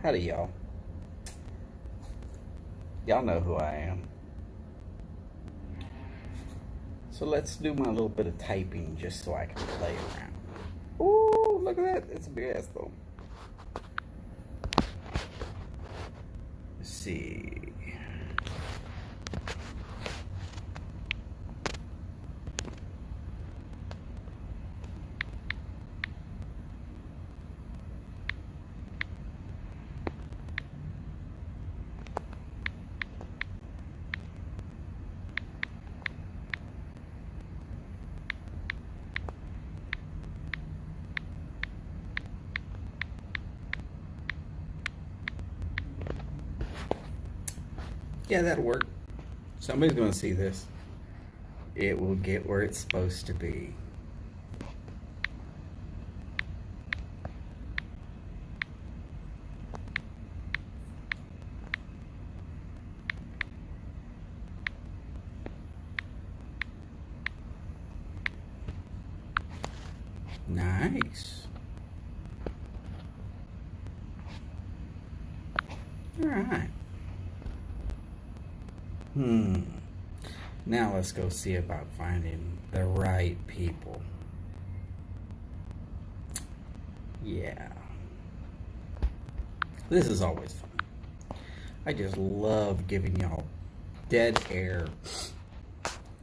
Howdy, y'all. Y'all know who I am. So let's do my little bit of typing just so I can play around. Ooh, look at that. It's a big ass though. Let's see. Yeah, that'll work. Somebody's going to see this. It will get where it's supposed to be. Nice. All right. Now let's go see about finding the right people. Yeah. This is always fun. I just love giving y'all dead air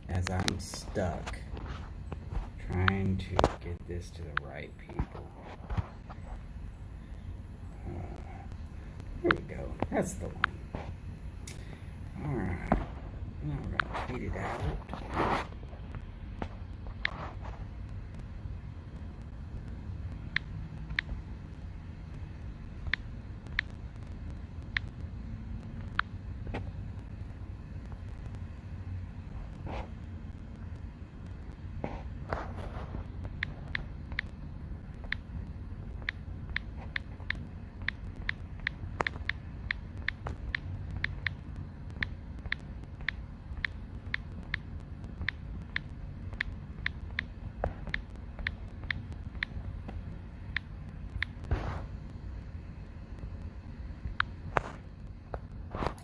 as I'm stuck trying to get this to the right people. There we go. That's the one. Alright. Now we're going to feed it out.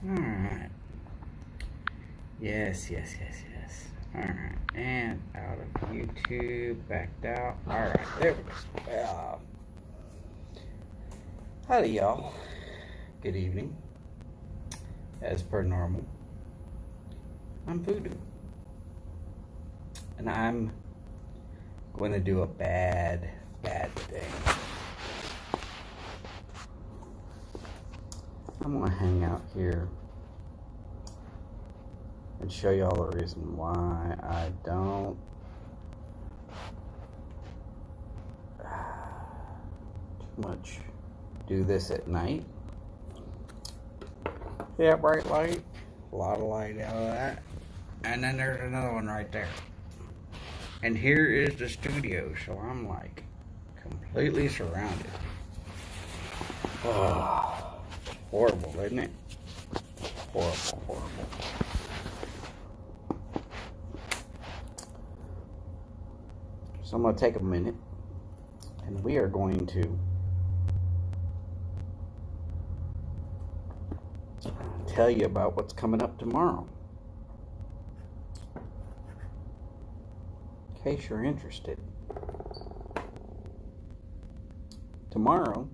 Alright. Yes. Alright. And out of YouTube, backed out. Alright, there we go. Howdy, y'all. Good evening. As per normal, I'm Voodoo. And I'm going to do a bad thing. I'm going to hang out here and show y'all the reason why I don't too much do this at night. Yeah, bright light, a lot of light out of that. And then there's another one right there. And here is the studio, so I'm like completely surrounded. Oh. Horrible, isn't it? Horrible. So I'm going to take a minute and we are going to tell you about what's coming up tomorrow. In case you're interested. Tomorrow,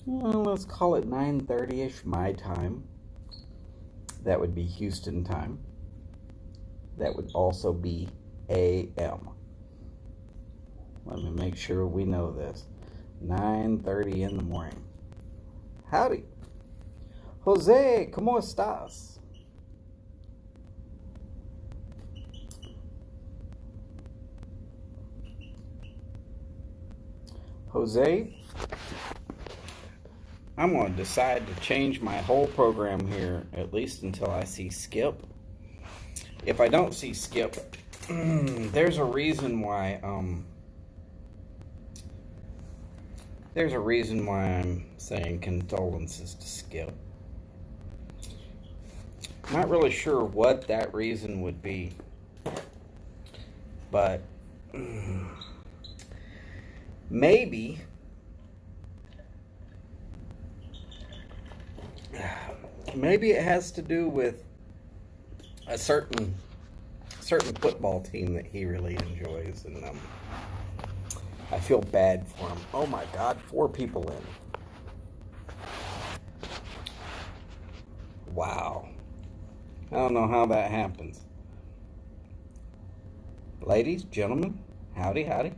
well, let's call it 9:30ish my time. That would be Houston time. That would also be AM. Let me make sure we know this. 9:30 in the morning. Howdy. Jose, ¿cómo estás? Jose, I'm going to decide to change my whole program here, at least until I see Skip. If I don't see Skip, there's a reason why, I'm saying condolences to Skip. Not really sure what that reason would be, but maybe Maybe it has to do with a certain football team that he really enjoys, and I feel bad for him. Oh my God, 4 people in. Wow. I don't know how that happens. Ladies, gentlemen, howdy, howdy.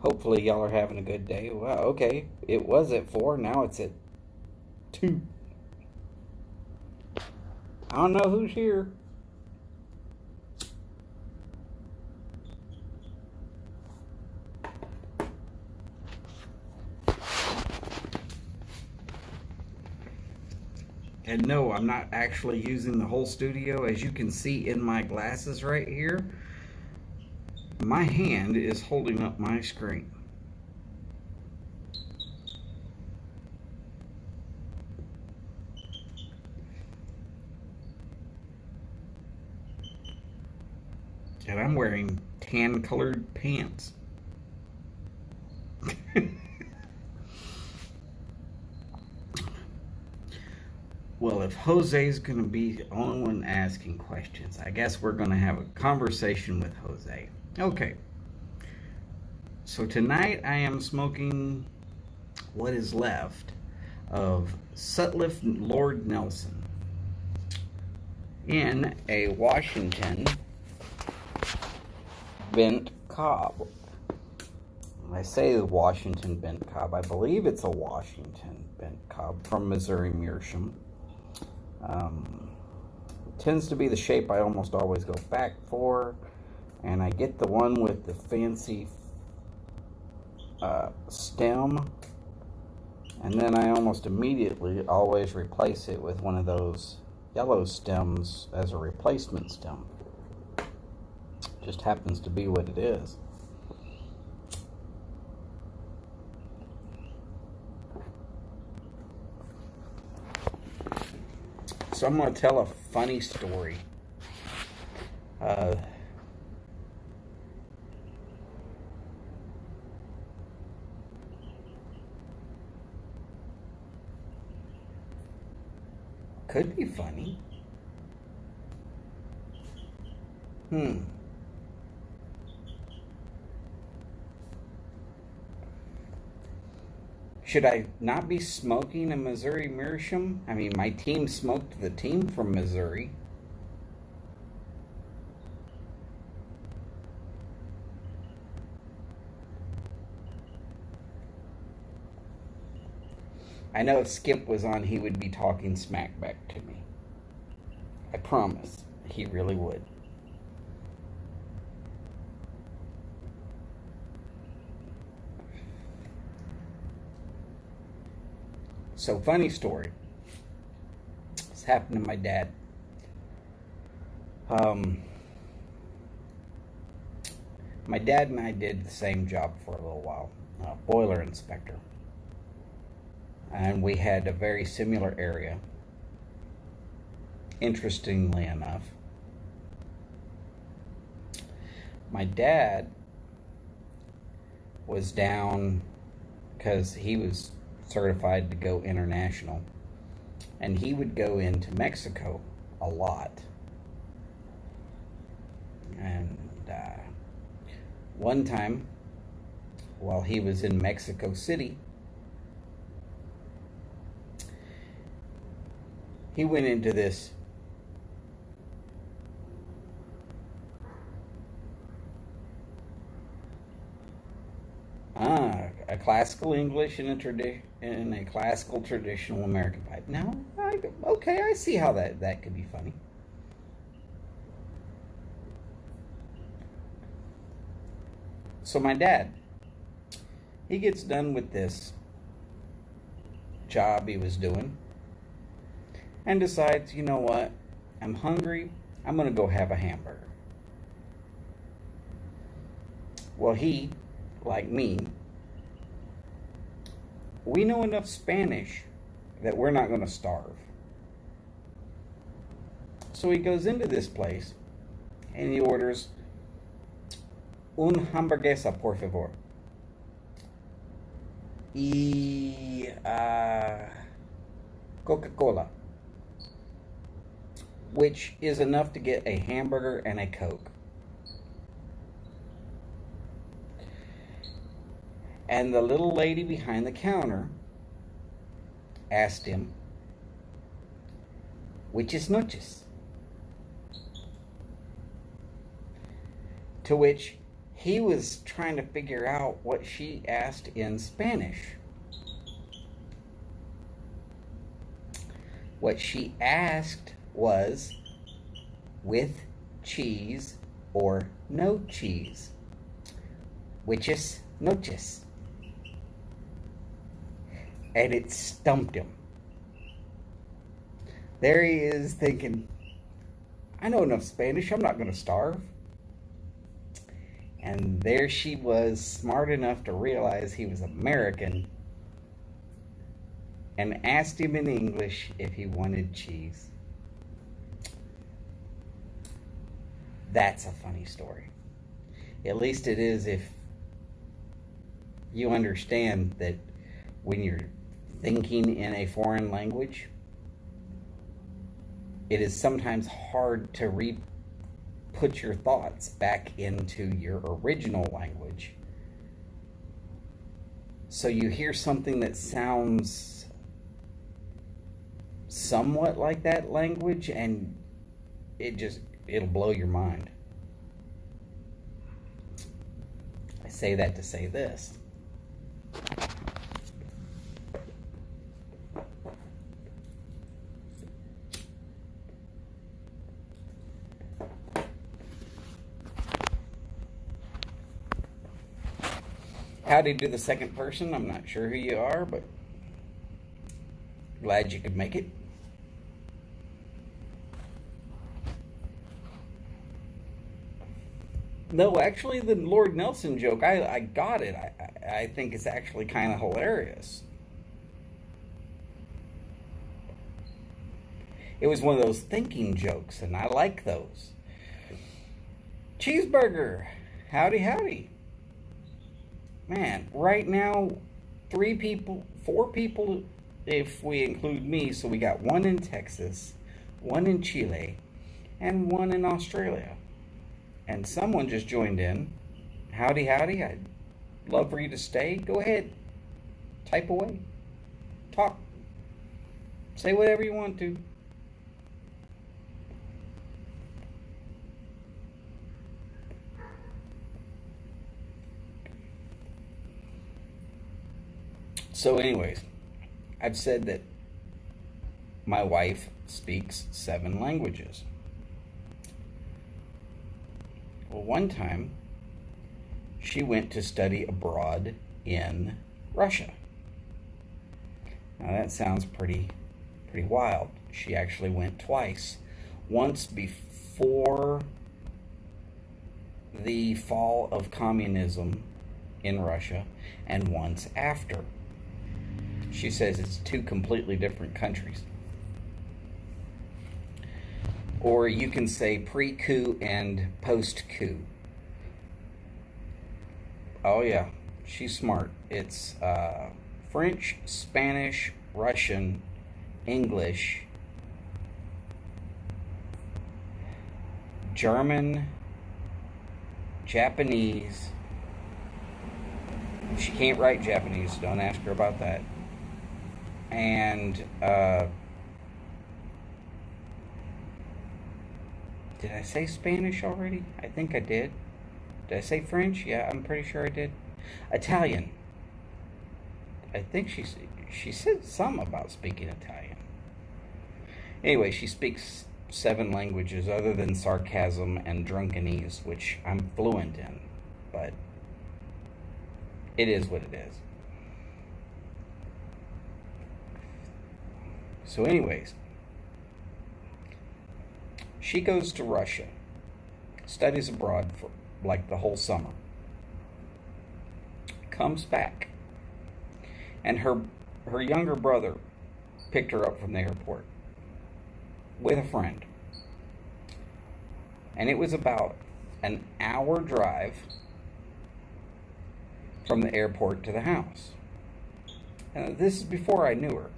Hopefully y'all are having a good day. Well, okay, it was at 4, now it's at 2. I don't know who's here. And no, I'm not actually using the whole studio. As you can see in my glasses right here, my hand is holding up my screen. And I'm wearing tan colored pants. Well, if Jose's going to be the only one asking questions, I guess we're going to have a conversation with Jose. Okay. So tonight I am smoking what is left of Sutliff Lord Nelson in a Washington bent cob. I say the Washington bent cob. I believe it's a Washington bent cob from Missouri Meerschaum. Tends to be the shape I almost always go back for, and I get the one with the fancy stem, and then I almost immediately always replace it with one of those yellow stems as a replacement stem. Just happens to be what it is. So I'm going to tell a funny story. Could be funny. Should I not be smoking a Missouri Meerschaum? I mean, my team smoked the team from Missouri. I know if Skip was on, he would be talking smack back to me. I promise. He really would. So, funny story. This happened to my dad. My dad and I did the same job for a little while, boiler inspector. And we had a very similar area, interestingly enough. My dad was down because he was certified to go international, and he would go into Mexico a lot. And one time while he was in Mexico City, he went into this a classical English and a classical traditional American pipe. Now, okay, I see how that could be funny. So my dad, he gets done with this job he was doing and decides, you know what, I'm hungry, I'm going to go have a hamburger. Well, he, like me, we know enough Spanish that we're not going to starve. So he goes into this place and he orders un hamburguesa, por favor. Coca-Cola, which is enough to get a hamburger and a Coke. And the little lady behind the counter asked him, which is noches? To which he was trying to figure out what she asked in Spanish. What she asked was with cheese or no cheese, which is noches. And it stumped him. There he is thinking, I know enough Spanish, I'm not going to starve. And there she was, smart enough to realize he was American, and asked him in English if he wanted cheese. That's a funny story. At least it is if you understand that when you're thinking in a foreign language, it is sometimes hard to put your thoughts back into your original language. So you hear something that sounds somewhat like that language, and it'll blow your mind. I say that to say this. Howdy to the second person. I'm not sure who you are, but glad you could make it. No, actually, the Lord Nelson joke, I got it. I think it's actually kind of hilarious. It was one of those thinking jokes, and I like those. Cheeseburger. Howdy, howdy. Man, right now, 4 people, if we include me. So we got 1 in Texas, 1 in Chile, and 1 in Australia. And someone just joined in. Howdy, howdy. I'd love for you to stay. Go ahead. Type away. Talk. Say whatever you want to. So anyways, I've said that my wife speaks 7 languages. Well, one time, she went to study abroad in Russia. Now that sounds pretty wild. She actually went twice. Once before the fall of communism in Russia, and once after. She says it's 2 completely different countries. Or you can say pre-coup and post-coup. Oh yeah, she's smart. It's French, Spanish, Russian, English, German, Japanese. She can't write Japanese, don't ask her about that. And did I say Spanish already? I think I did. Did I say French? Yeah, I'm pretty sure I did. Italian. I think she said something about speaking Italian. Anyway, she speaks 7 languages other than sarcasm and drunkenese, which I'm fluent in. But it is what it is. So anyways, she goes to Russia, studies abroad for like the whole summer, comes back, and her younger brother picked her up from the airport with a friend. And it was about an hour drive from the airport to the house. This is before I knew her.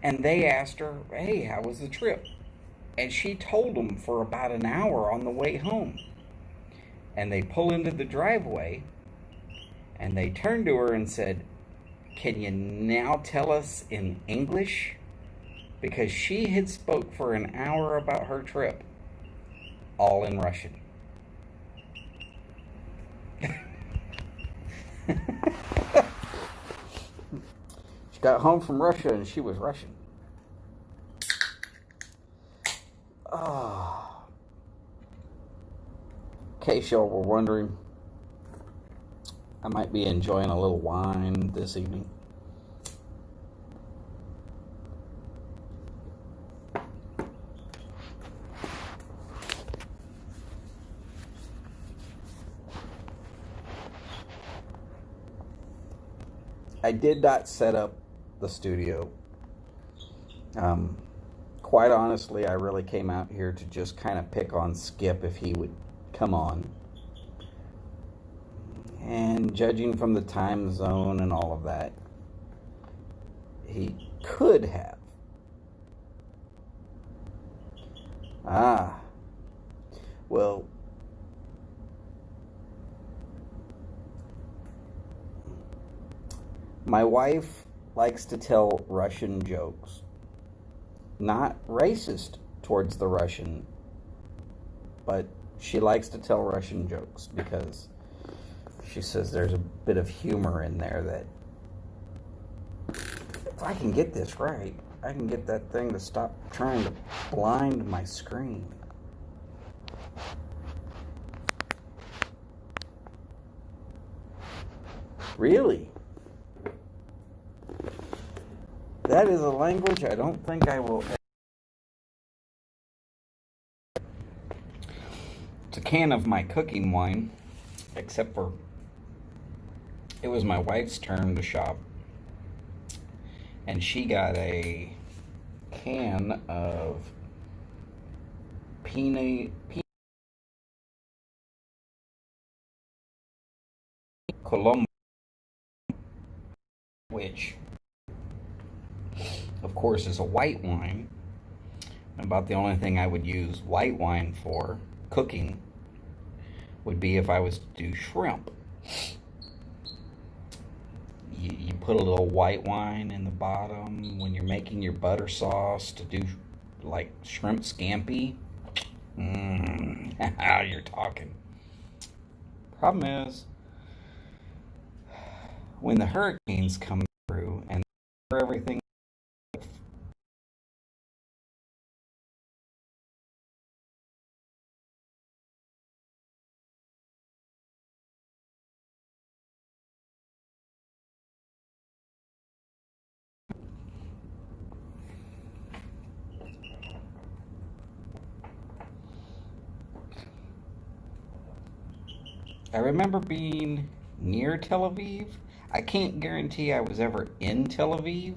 And they asked her, hey, how was the trip? And she told them for about an hour on the way home. And they pull into the driveway, and they turned to her and said, can you now tell us in English? Because she had spoke for an hour about her trip, all in Russian. She got home from Russia and she was Russian. Oh. In case y'all were wondering, I might be enjoying a little wine this evening. I did not set up the studio. Quite honestly, I really came out here to just kind of pick on Skip if he would come on. And judging from the time zone and all of that, he could have. Well, my wife likes to tell Russian jokes. Not racist towards the Russian, but she likes to tell Russian jokes because she says there's a bit of humor in there that if I can get this right, I can get that thing to stop trying to blind my screen. Really? That is a language I don't think I will. It's a can of my cooking wine, except for it was my wife's turn to shop. And she got a can of Perique Colombo, which of course is a white wine. About the only thing I would use white wine for cooking would be if I was to do shrimp. You put a little white wine in the bottom when you're making your butter sauce to do like shrimp scampi. You're talking. Problem is, when the hurricanes come through and everything, I remember being near Tel Aviv. I can't guarantee I was ever in Tel Aviv.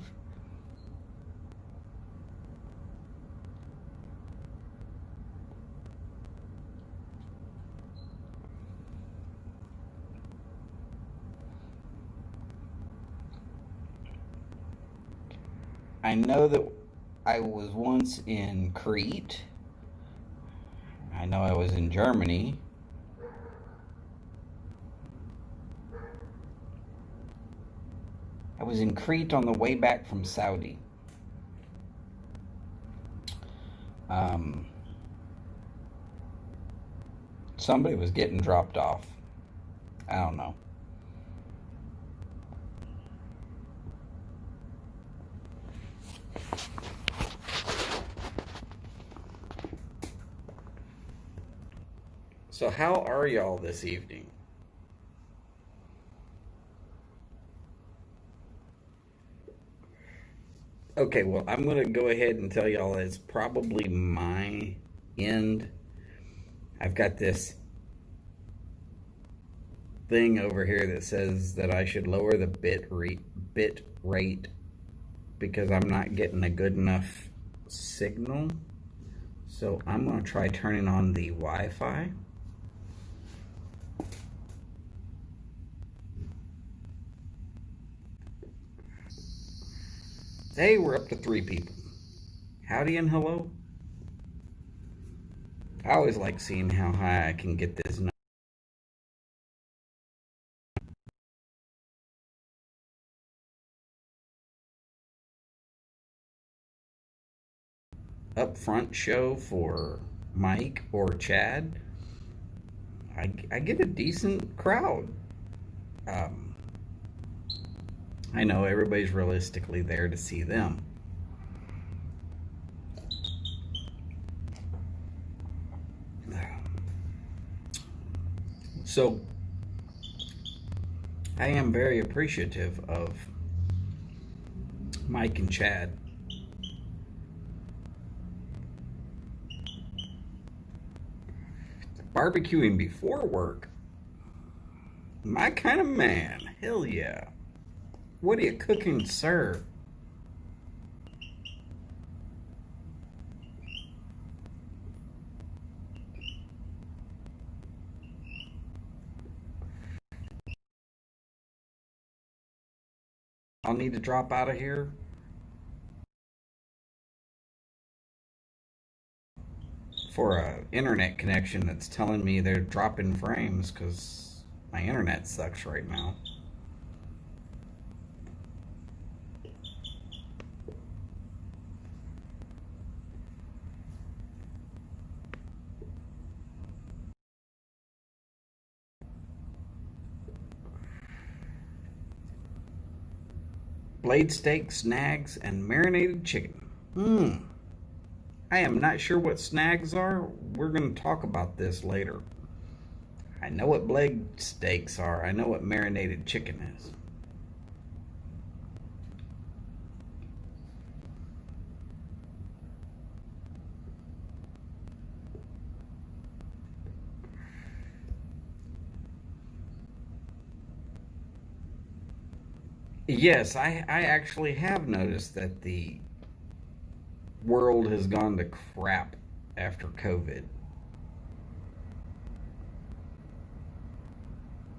I know that I was once in Crete. I know I was in Germany. I was in Crete on the way back from Saudi. Somebody was getting dropped off. I don't know. So how are y'all this evening? Okay, well, I'm going to go ahead and tell y'all it's probably my end. I've got this thing over here that says that I should lower the bit rate because I'm not getting a good enough signal. So I'm going to try turning on the Wi-Fi. Hey, we're up to 3 people. Howdy and hello. I always like seeing how high I can get this up front show for Mike or Chad. I get a decent crowd. Um, I know everybody's realistically there to see them. So I am very appreciative of Mike and Chad. Barbecuing before work? My kind of man. Hell yeah. What are you cooking, sir? I'll need to drop out of here for a internet connection that's telling me they're dropping frames because my internet sucks right now. Blade steak, snags, and marinated chicken. Mmm. I am not sure what snags are. We're going to talk about this later. I know what blade steaks are. I know what marinated chicken is. Yes, I actually have noticed that the world has gone to crap after COVID.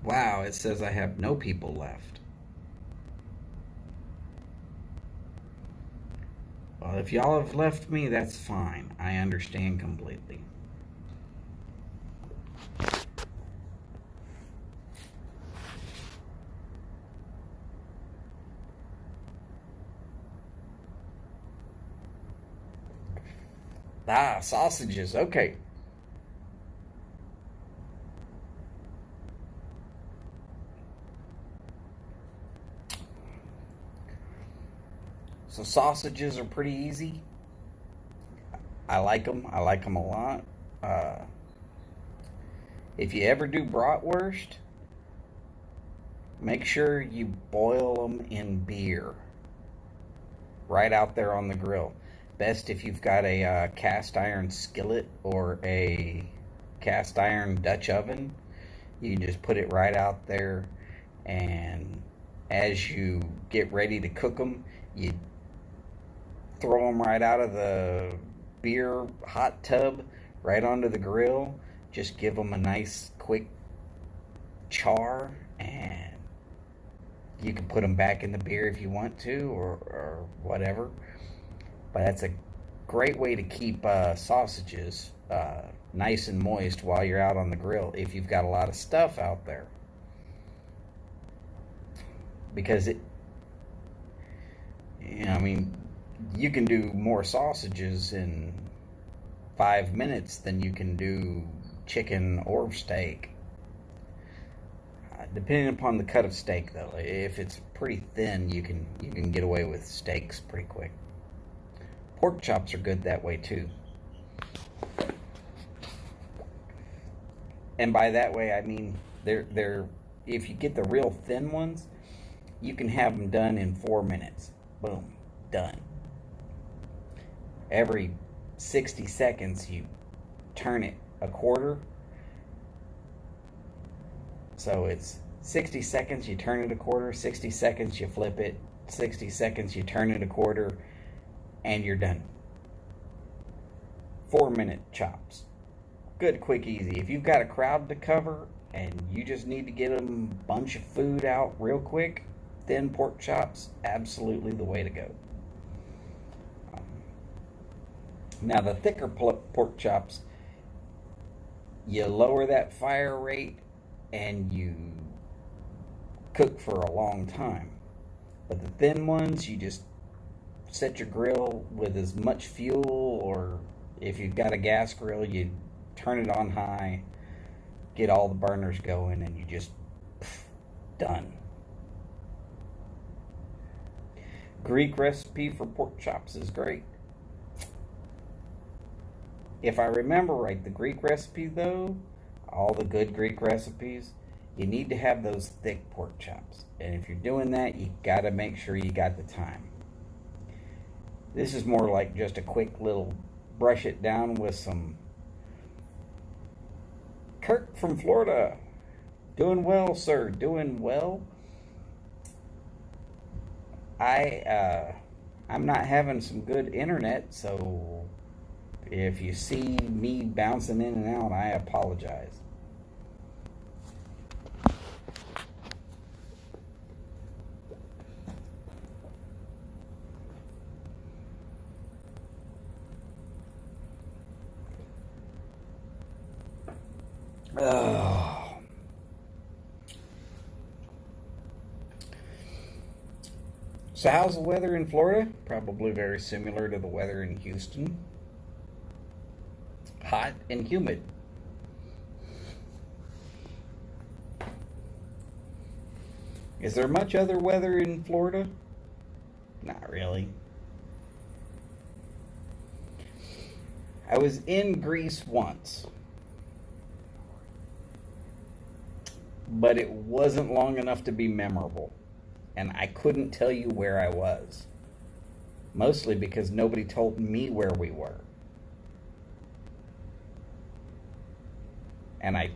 Wow, it says I have no people left. Well, if y'all have left me, that's fine. I understand completely. Ah, sausages. Okay. So sausages are pretty easy. I like them. I like them a lot. Uh, if you ever do bratwurst, make sure you boil them in beer right out there on the grill. Best if you've got a cast iron skillet or a cast iron Dutch oven. You can just put it right out there, and as you get ready to cook them, you throw them right out of the beer hot tub right onto the grill. Just give them a nice quick char, and you can put them back in the beer if you want to, or whatever. But that's a great way to keep sausages nice and moist while you're out on the grill if you've got a lot of stuff out there. Because I mean, you can do more sausages in 5 minutes than you can do chicken or steak. Depending upon the cut of steak, though, if it's pretty thin, you can get away with steaks pretty quick. Pork chops are good that way too. And by that way, I mean they're if you get the real thin ones, you can have them done in 4 minutes. Boom, done. Every 60 seconds, you turn it a quarter. So it's 60 seconds, you turn it a quarter. 60 seconds, you flip it. 60 seconds, you turn it a quarter, and you're done. 4 minute chops. Good, quick, easy. If you've got a crowd to cover and you just need to get them a bunch of food out real quick, thin pork chops, absolutely the way to go. Now, the thicker pork chops, you lower that fire rate and you cook for a long time. But the thin ones, you just set your grill with as much fuel, or if you've got a gas grill, you turn it on high, get all the burners going, and you just done. Greek recipe for pork chops is great. If I remember right, the Greek recipe though, all the good Greek recipes, you need to have those thick pork chops. And if you're doing that, you gotta make sure you got the time. This is more like just a quick little brush it down with some Kirk from Florida. Doing well, sir. Doing well. I'm not having some good internet, so if you see me bouncing in and out, I apologize. Oh. So how's the weather in Florida? Probably very similar to the weather in Houston. Hot and humid. Is there much other weather in Florida? Not really. I was in Greece once, but it wasn't long enough to be memorable, and I couldn't tell you where I was. Mostly because nobody told me where we were. And I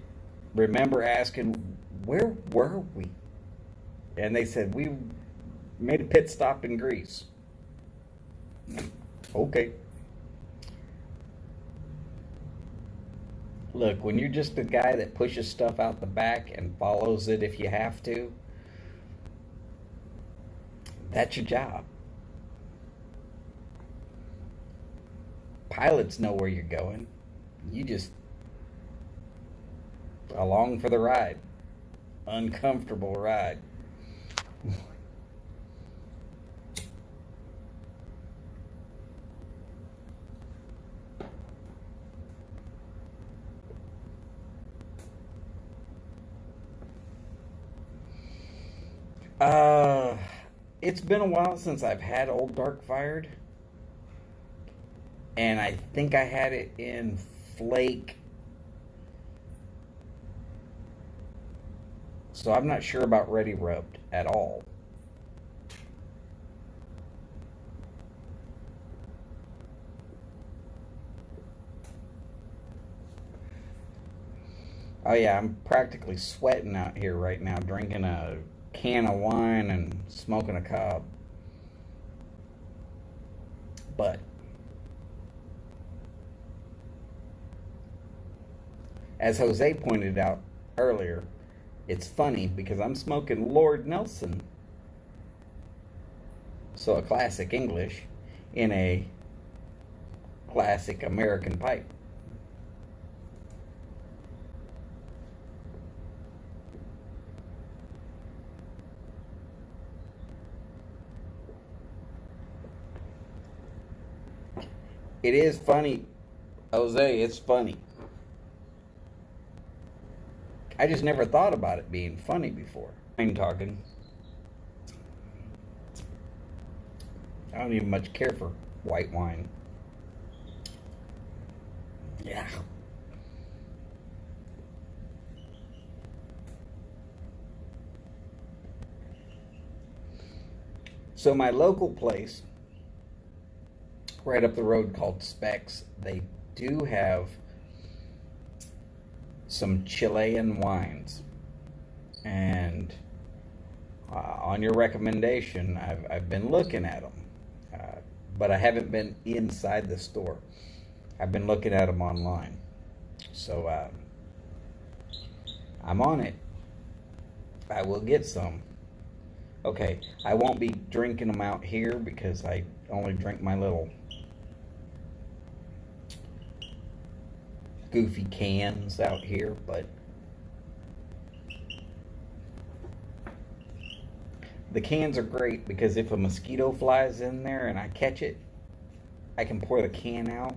remember asking, where were we? And they said, we made a pit stop in Greece. Okay. Look, when you're just a guy that pushes stuff out the back and follows it if you have to, that's your job. Pilots know where you're going. You just along for the ride. Uncomfortable ride. It's been a while since I've had Old Dark fired. And I think I had it in flake. So I'm not sure about ready rubbed at all. Oh yeah, I'm practically sweating out here right now, drinking a can of wine and smoking a cob. But as Jose pointed out earlier, it's funny because I'm smoking Lord Nelson, so a classic English, in a classic American pipe. It is funny, Jose, it's funny. I just never thought about it being funny before. I'm talking. I don't even much care for white wine. Yeah. So my local place, right up the road, called Specs, they do have some Chilean wines, and on your recommendation, I've been looking at them, but I haven't been inside the store. I've been looking at them online, so I'm on it. I will get some. Okay, I won't be drinking them out here because I only drink my little goofy cans out here, but the cans are great because if a mosquito flies in there and I catch it, I can pour the can out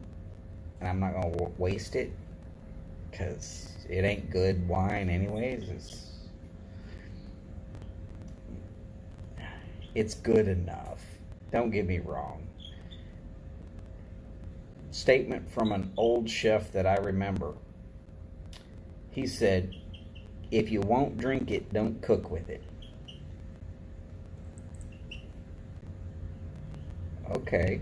and I'm not going to waste it because it ain't good wine anyways. It's good enough. Don't get me wrong. Statement from an old chef that I remember. He said, if you won't drink it, don't cook with it. Okay.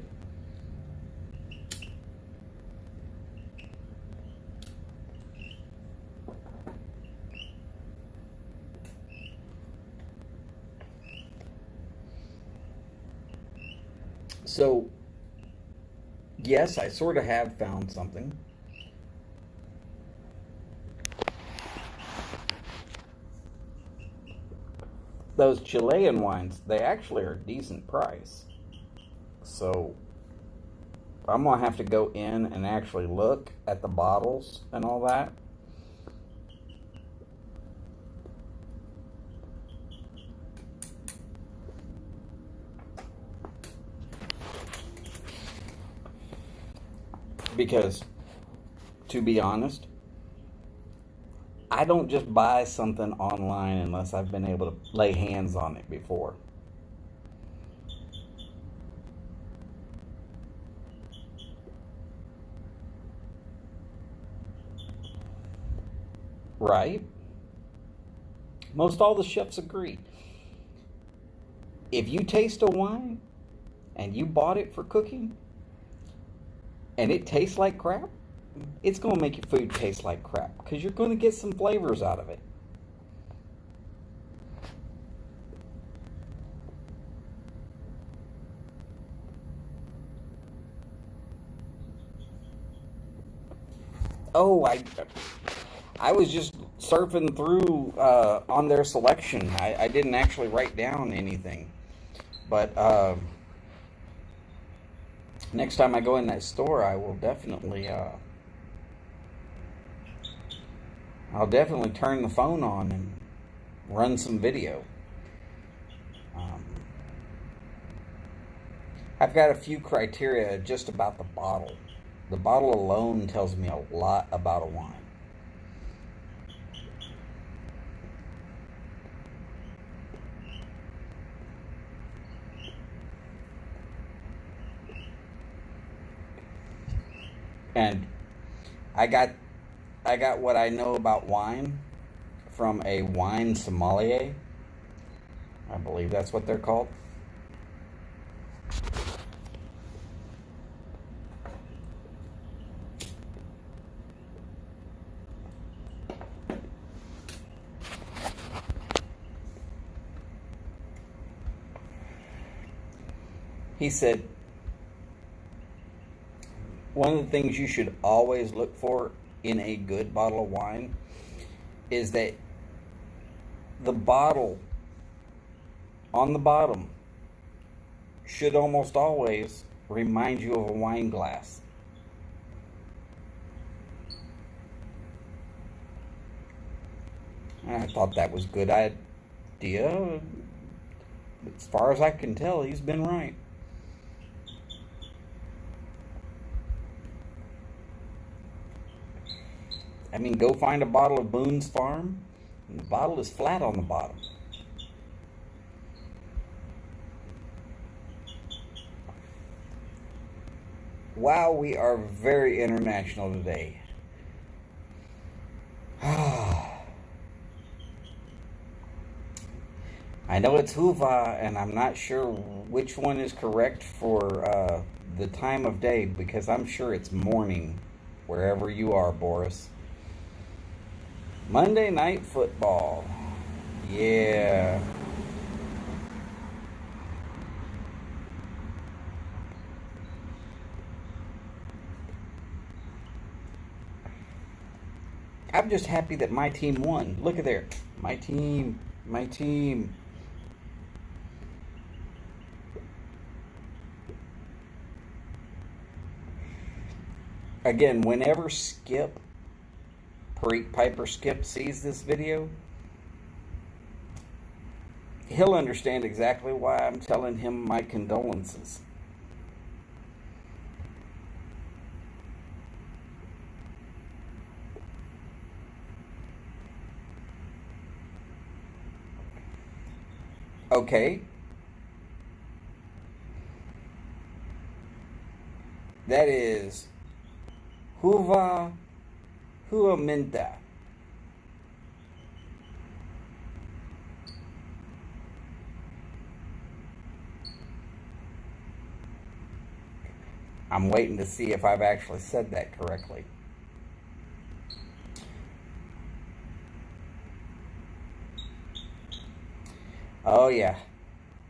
So, yes, I sort of have found something. Those Chilean wines, they actually are a decent price. So, I'm going to have to go in and actually look at the bottles and all that. Because, to be honest, I don't just buy something online unless I've been able to lay hands on it before. Right? Most all the chefs agree. If you taste a wine and you bought it for cooking and it tastes like crap, it's going to make your food taste like crap because you're going to get some flavors out of it. Oh, I was just surfing through on their selection. I didn't actually write down anything. But next time I go in that store, I will definitely I'll definitely turn the phone on and run some video. I've got a few criteria just about the bottle. The bottle alone tells me a lot about a wine. And I got what I know about wine from a wine sommelier. I believe that's what they're called. He said, one of the things you should always look for in a good bottle of wine is that the bottle on the bottom should almost always remind you of a wine glass. And I thought that was a good idea. As far as I can tell, he's been right. I mean, go find a bottle of Boone's Farm, and the bottle is flat on the bottom. Wow, we are very international today. I know it's Huva, and I'm not sure which one is correct for the time of day, because I'm sure it's morning wherever you are, Boris. Monday Night Football. Yeah. I'm just happy that my team won. Look at there. My team. My team. Again, whenever Skip Perique Piper Skip sees this video, he'll understand exactly why I'm telling him my condolences. Okay. That is Huva Huaminta. I'm waiting to see if I've actually said that correctly. Oh yeah,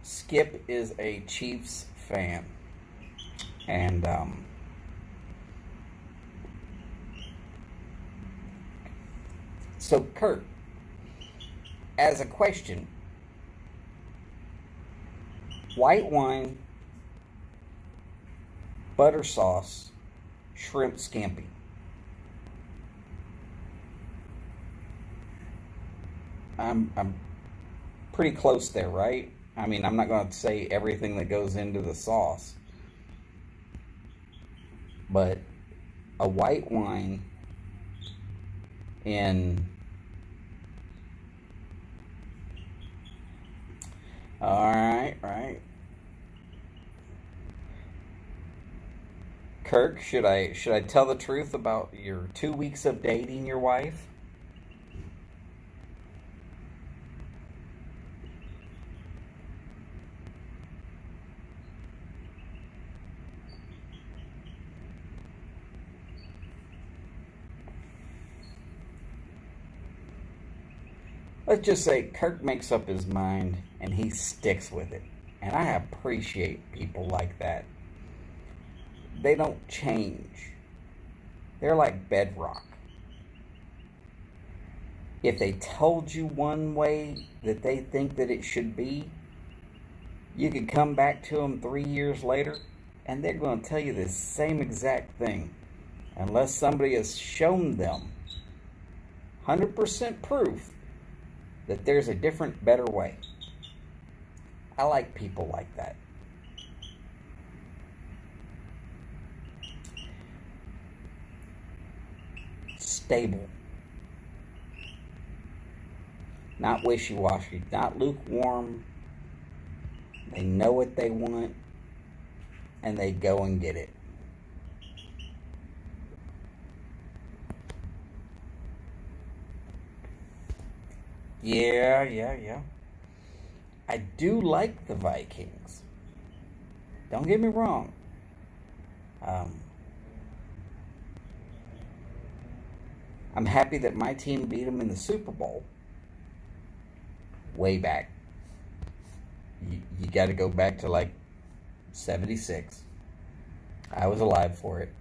Skip is a Chiefs fan. And so Kurt, as a question, white wine, butter sauce, shrimp scampi. I'm pretty close there, right? I mean, I'm not going to say everything that goes into the sauce, but a white wine in, all right. Kirk, should I tell the truth about your 2 weeks of dating your wife? Let's just say Kirk makes up his mind and he sticks with it. And I appreciate people like that. They don't change. They're like bedrock. If they told you one way that they think that it should be, you could come back to them 3 years later and they're going to tell you the same exact thing. Unless somebody has shown them 100% proof that there's a different, better way. I like people like that. Stable. Not wishy-washy. Not lukewarm. They know what they want. And they go and get it. Yeah. I do like the Vikings. Don't get me wrong. I'm happy that my team beat them in the Super Bowl. Way back. You got to go back to like 76. I was alive for it.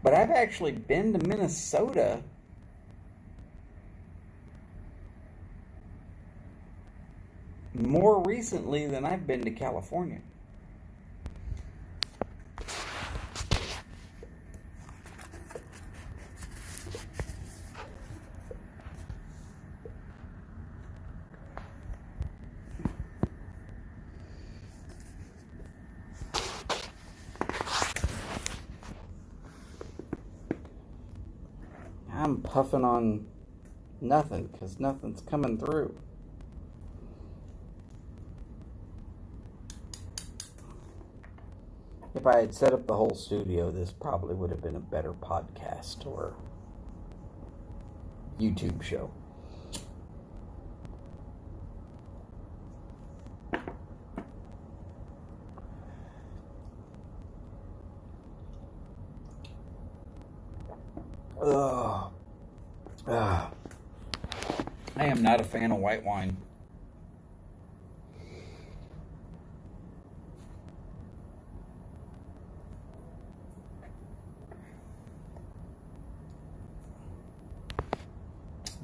But I've actually been to Minnesota more recently than I've been to California. I'm puffing on nothing because nothing's coming through. If I had set up the whole studio, this probably would have been a better podcast or YouTube show. I am not a fan of white wine.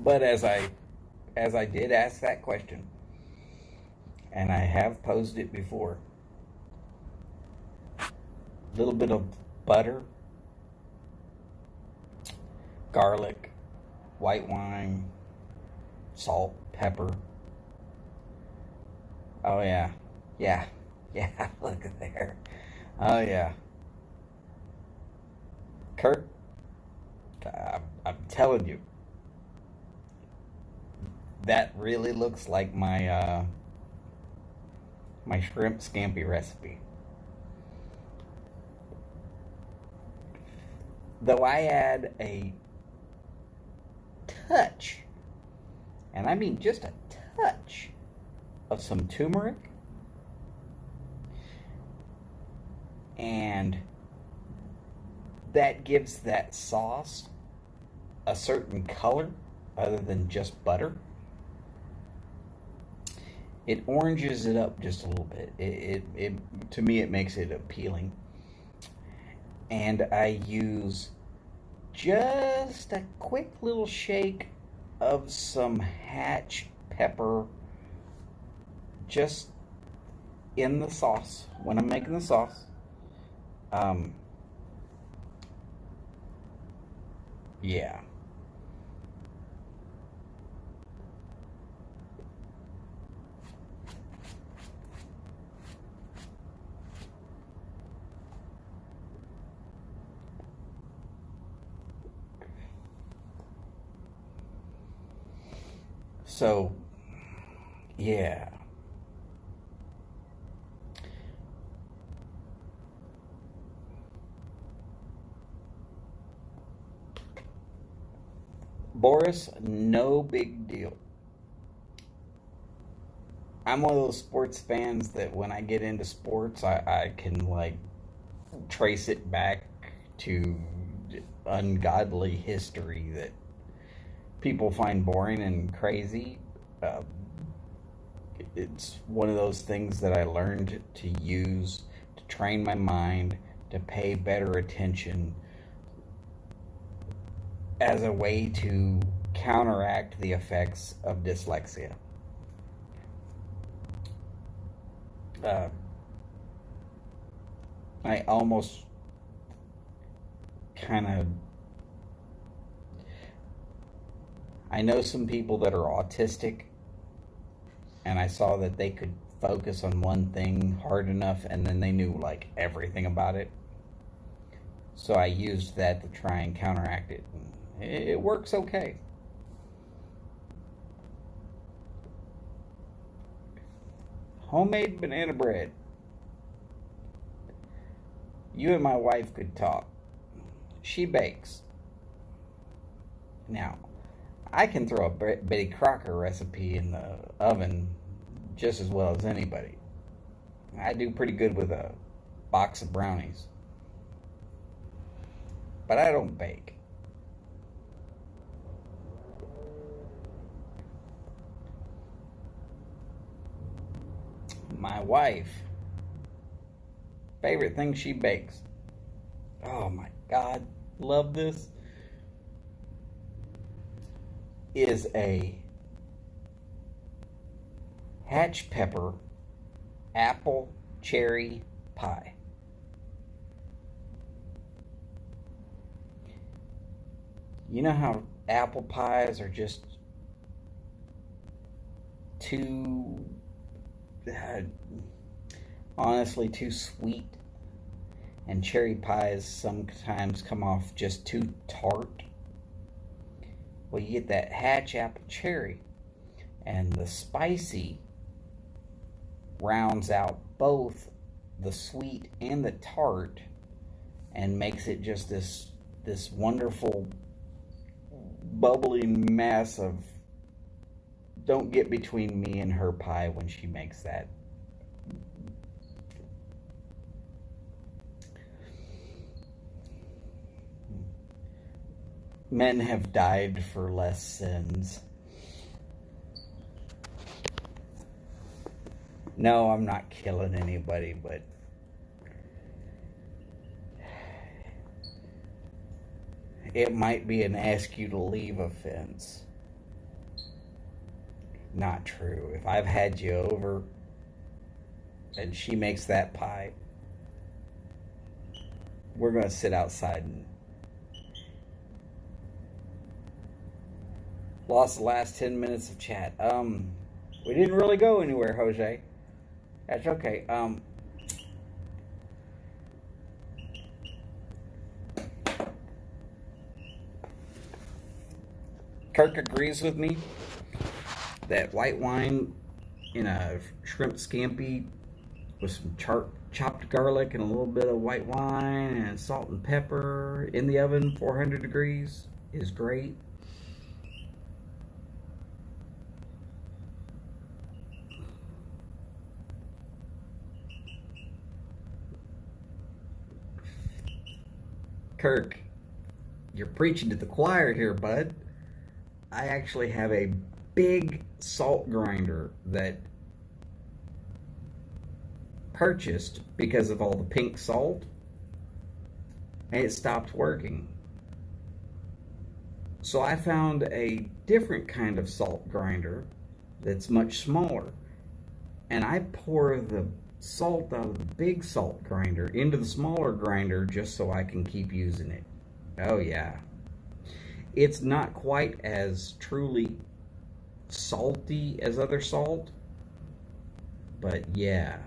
But as I did ask that question, and I have posed it before, A little bit of butter, garlic, white wine, salt, pepper. Oh yeah, yeah, yeah. Look at there. Oh yeah, Kurt. I'm telling you, that really looks like my shrimp scampi recipe. Though I add a touch, and I mean just a touch, of some turmeric, and that gives that sauce a certain color other than just butter. It oranges it up just a little bit. To me, it makes it appealing. And I use just a quick little shake of some hatch pepper just in the sauce when I'm making the sauce. Um, yeah. So, yeah. Boris, no big deal. I'm one of those sports fans that when I get into sports, I can like trace it back to ungodly history that people find boring and crazy. Uh, it's one of those things that I learned to use to train my mind to pay better attention as a way to counteract the effects of dyslexia. Uh, I almost kind of I know some people that are autistic, and I saw that they could focus on one thing hard enough and then they knew like everything about it. So I used that to try and counteract it. It works okay. Homemade banana bread. You and my wife could talk. She bakes. Now, I can throw a Betty Crocker recipe in the oven just as well as anybody. I do pretty good with a box of brownies. But I don't bake. My wife, favorite thing she bakes. Oh my God, love this. Is a hatch pepper apple cherry pie. You know how apple pies are just too, uh, honestly, too sweet, and cherry pies sometimes come off just too tart? Well, you get that hatch apple cherry, and the spicy rounds out both the sweet and the tart and makes it just this wonderful bubbling mess of don't get between me and her pie when she makes that. Men have died for less sins. No, I'm not killing anybody, but it might be an ask you to leave offense. Not true. If I've had you over and she makes that pie, we're going to sit outside and lost the last 10 minutes of chat. We didn't really go anywhere, Jose. That's okay. Kirk agrees with me that white wine in a shrimp scampi with some chopped garlic and a little bit of white wine and salt and pepper in the oven, 400 degrees, is great. Kirk, you're preaching to the choir here, bud. I actually have a big salt grinder that purchased because of all the pink salt, and it stopped working. So I found a different kind of salt grinder that's much smaller, and I pour the salt out of the big salt grinder into the smaller grinder just so I can keep using it. Oh yeah. It's not quite as truly salty as other salt, but yeah,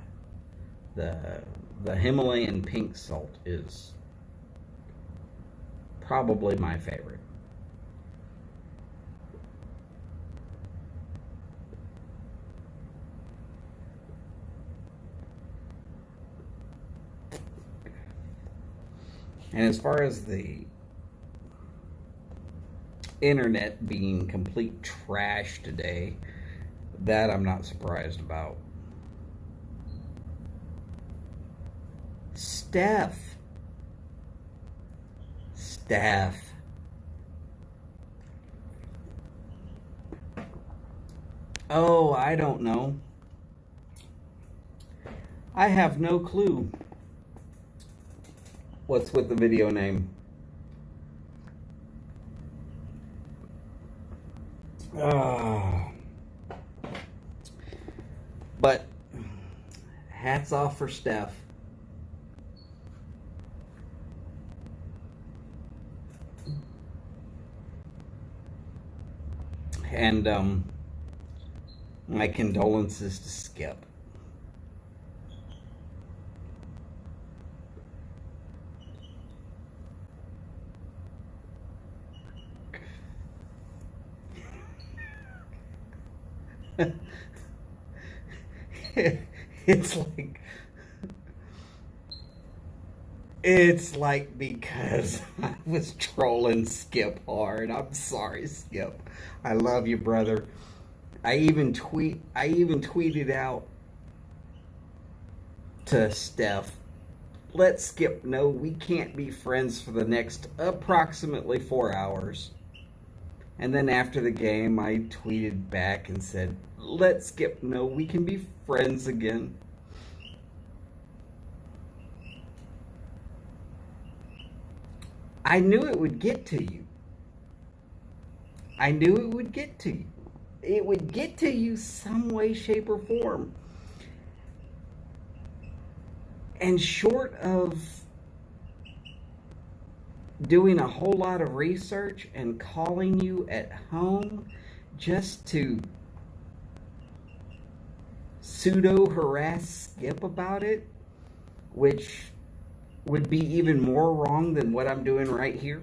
the Himalayan pink salt is probably my favorite. And as far as the internet being complete trash today, that I'm not surprised about. Steph. Oh, I don't know. I have no clue what's with the video name. But hats off for Steph. And my condolences to Skip. It's like because I was trolling Skip hard. I'm sorry, Skip. I love you, brother. I even tweeted out to Steph, let Skip know we can't be friends for the next approximately 4 hours. And then after the game, I tweeted back and said, let Skip know we can be friends again. I knew it would get to you. I knew it would get to you. It would get to you some way, shape, or form. And short of doing a whole lot of research and calling you at home just to pseudo harass Skip about it, which would be even more wrong than what I'm doing right here.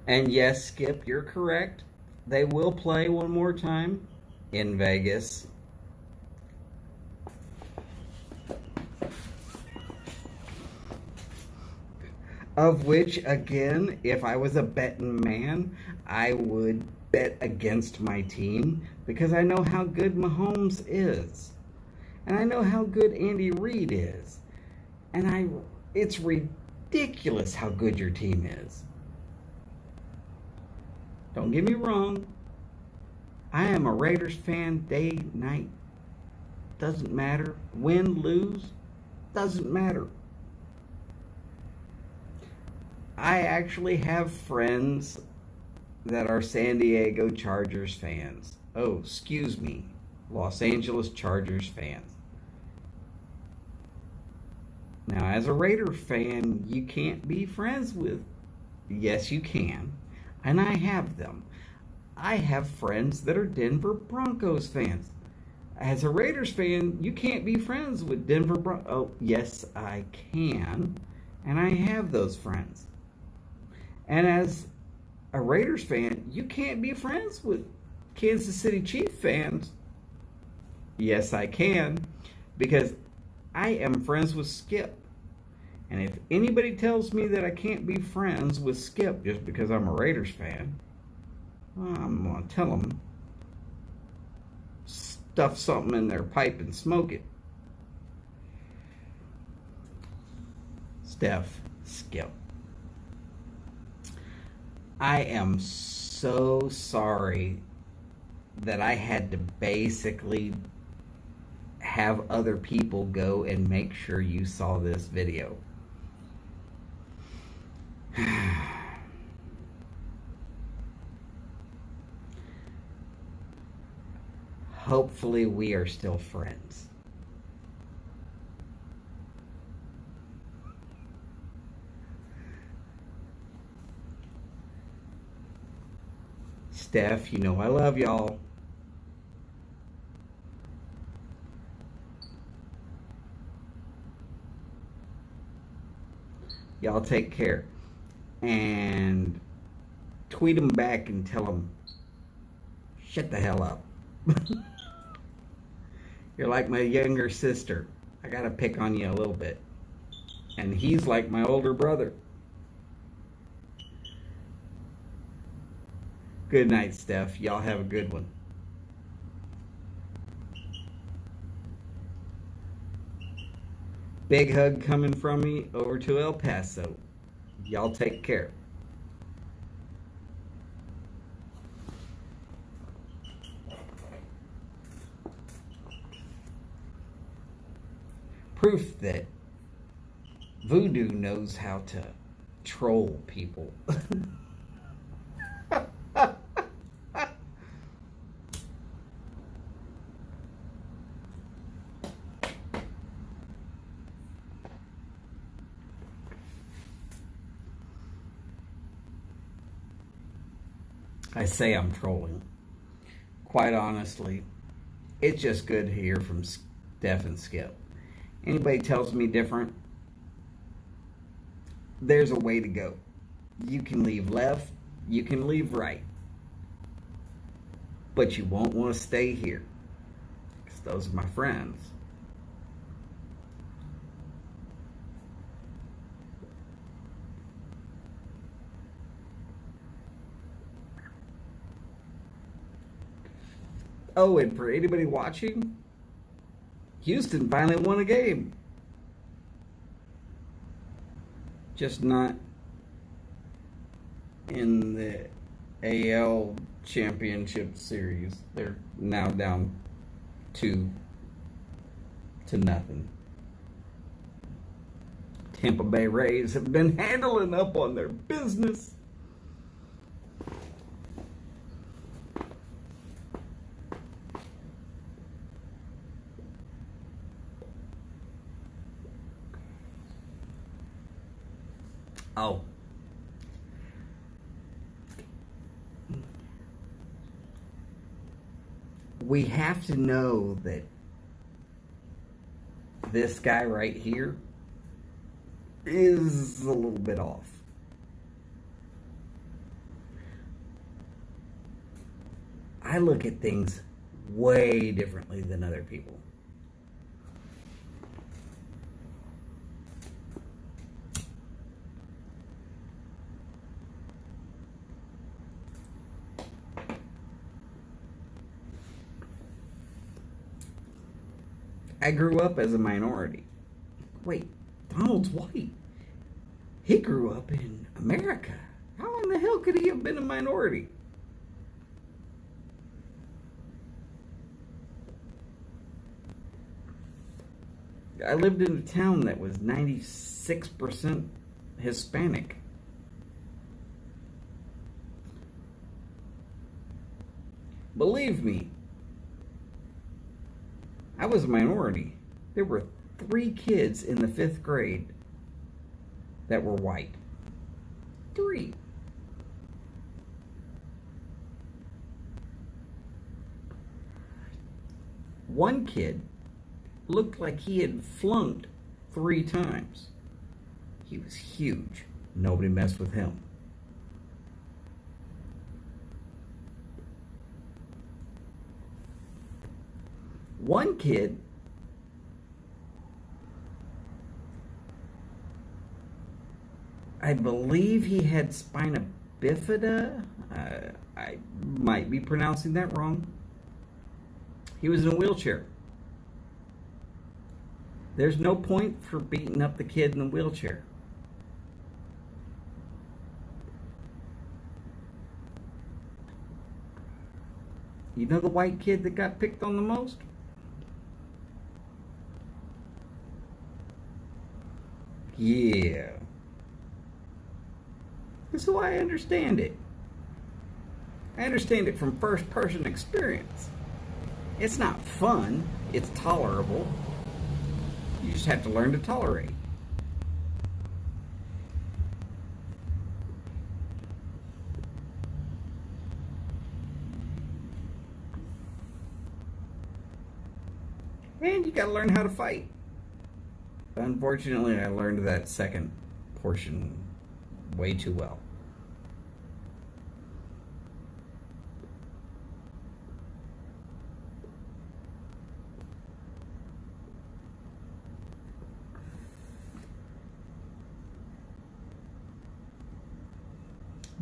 And yes, Skip, you're correct. They will play one more time in Vegas. Of which, again, if I was a betting man, I would bet against my team because I know how good Mahomes is. And I know how good Andy Reid is. And it's ridiculous how good your team is. Don't get me wrong. I am a Raiders fan day, night. Doesn't matter. Win, lose, doesn't matter. I actually have friends that are San Diego Chargers fans. Oh, excuse me, Los Angeles Chargers fans. Now, as a Raiders fan, you can't be friends with. Yes, you can. And I have them. I have friends that are Denver Broncos fans. As a Raiders fan, you can't be friends with Denver Broncos. Oh, yes, I can. And I have those friends. And as a Raiders fan, you can't be friends with Kansas City Chiefs fans. Yes, I can. Because I am friends with Skip. And if anybody tells me that I can't be friends with Skip just because I'm a Raiders fan, well, I'm going to tell them, stuff something in their pipe and smoke it. Skip. I am so sorry that I had to basically have other people go and make sure you saw this video. Hopefully we are still friends. Steph, you know I love y'all. Y'all take care. And tweet them back and tell them, shut the hell up. You're like my younger sister. I gotta pick on you a little bit. And he's like my older brother. Good night, Steph. Y'all have a good one. Big hug coming from me over to El Paso. Y'all take care. Proof that Voodoo knows how to troll people. I say I'm trolling. Quite honestly, it's just good to hear from Steph and Skip. Anybody tells me different, there's a way to go. You can leave left, you can leave right. But you won't want to stay here. Because those are my friends. Oh, and for anybody watching, Houston finally won a game. Just not in the AL Championship Series. They're now down 2-0. Tampa Bay Rays have been handling up on their business. Oh. We have to know that this guy right here is a little bit off. I look at things way differently than other people. I grew up as a minority. Wait, Donald's white. He grew up in America. How in the hell could he have been a minority? I lived in a town that was 96% Hispanic. Believe me, I was a minority. There were 3 kids in the 5th grade that were white. 3. One kid looked like he had flunked 3 times. He was huge. Nobody messed with him. One kid I believe he had spina bifida. I might be pronouncing that wrong. He was in a wheelchair. There's no point for beating up the kid in the wheelchair. You know the white kid that got picked on the most? Yeah. So I understand it. I understand it from first-person experience. It's not fun. It's tolerable. You just have to learn to tolerate. And you gotta learn how to fight. Unfortunately, I learned that second portion way too well.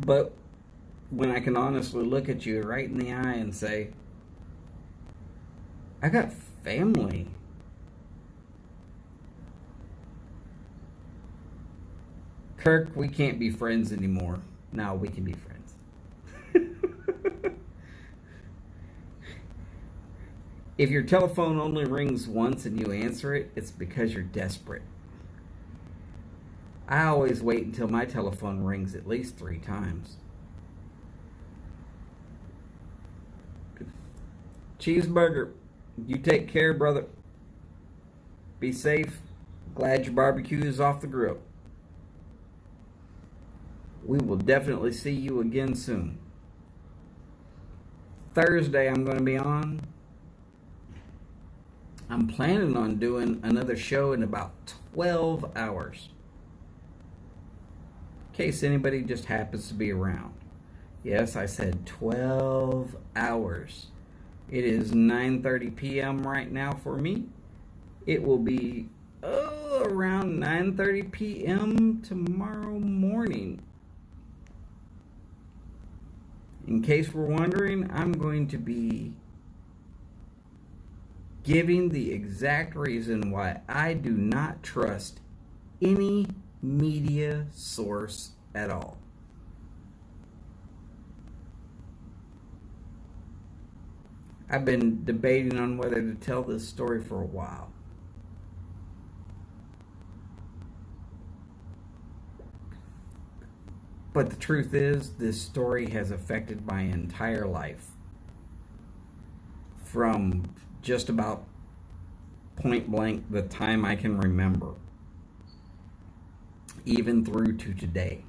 But when I can honestly look at you right in the eye and say, I got family. Kirk, we can't be friends anymore. No, we can be friends. If your telephone only rings once and you answer it, it's because you're desperate. I always wait until my telephone rings at least 3 times. Cheeseburger, you take care, brother. Be safe. Glad your barbecue is off the grill. We will definitely see you again soon. Thursday I'm going to be on. I'm planning on doing another show in about 12 hours. In case anybody just happens to be around. Yes, I said 12 hours. It is 9:30 p.m. right now for me. It will be around 9:30 p.m. tomorrow morning. In case we're wondering, I'm going to be giving the exact reason why I do not trust any media source at all. I've been debating on whether to tell this story for a while. But the truth is, this story has affected my entire life. From just about point blank the time I can remember. Even through to today.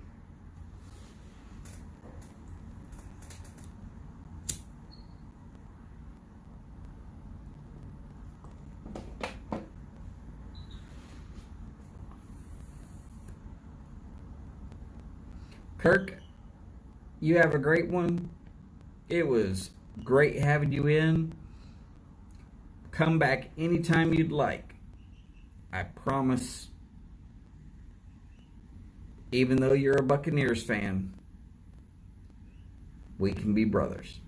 Kirk, you have a great one. It was great having you in. Come back anytime you'd like. I promise. Even though you're a Buccaneers fan, we can be brothers.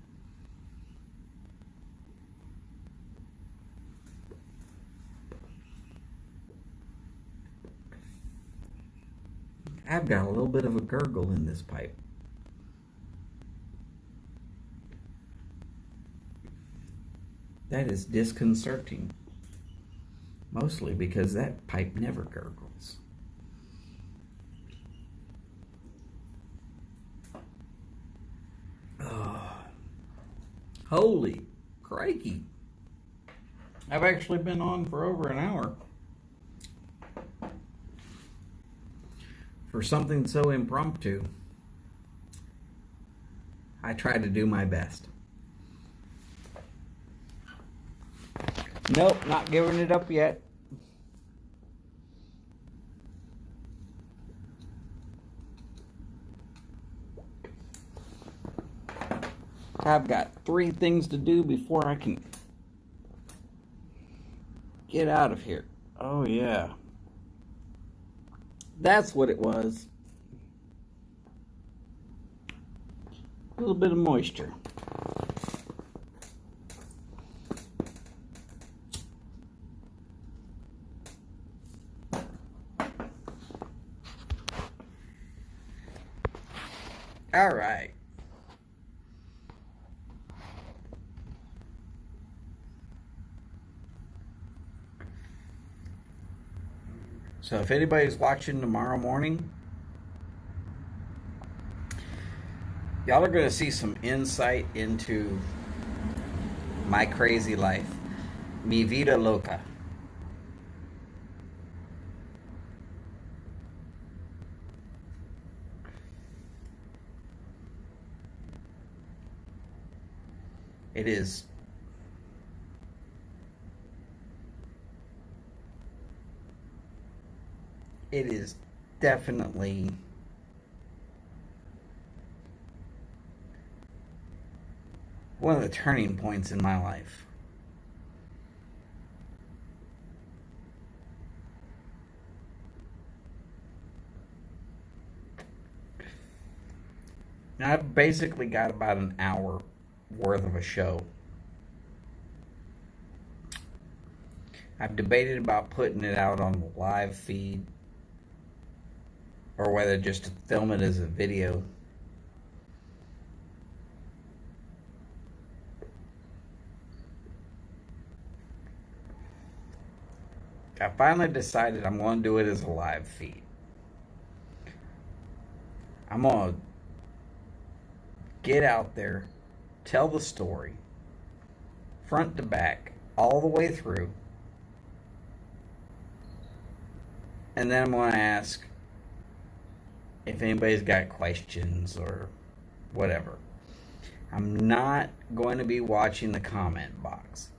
I've got a little bit of a gurgle in this pipe. That is disconcerting. Mostly because that pipe never gurgles. Oh, holy crikey. I've actually been on for over an hour. for something so impromptu, I tried to do my best. Nope, not giving it up yet. I've got 3 things to do before I can get out of here. Oh, yeah. That's what it was. A little bit of moisture. All right. So if anybody's watching tomorrow morning, y'all are going to see some insight into my crazy life. Mi vida loca. It is definitely one of the turning points in my life. Now, I've basically got about an hour worth of a show. I've debated about putting it out on the live feed or whether just to film it as a video. I finally decided I'm going to do it as a live feed. I'm going to get out there, tell the story, front to back, all the way through, and then I'm going to ask if anybody's got questions or whatever. I'm not going to be watching the comment box.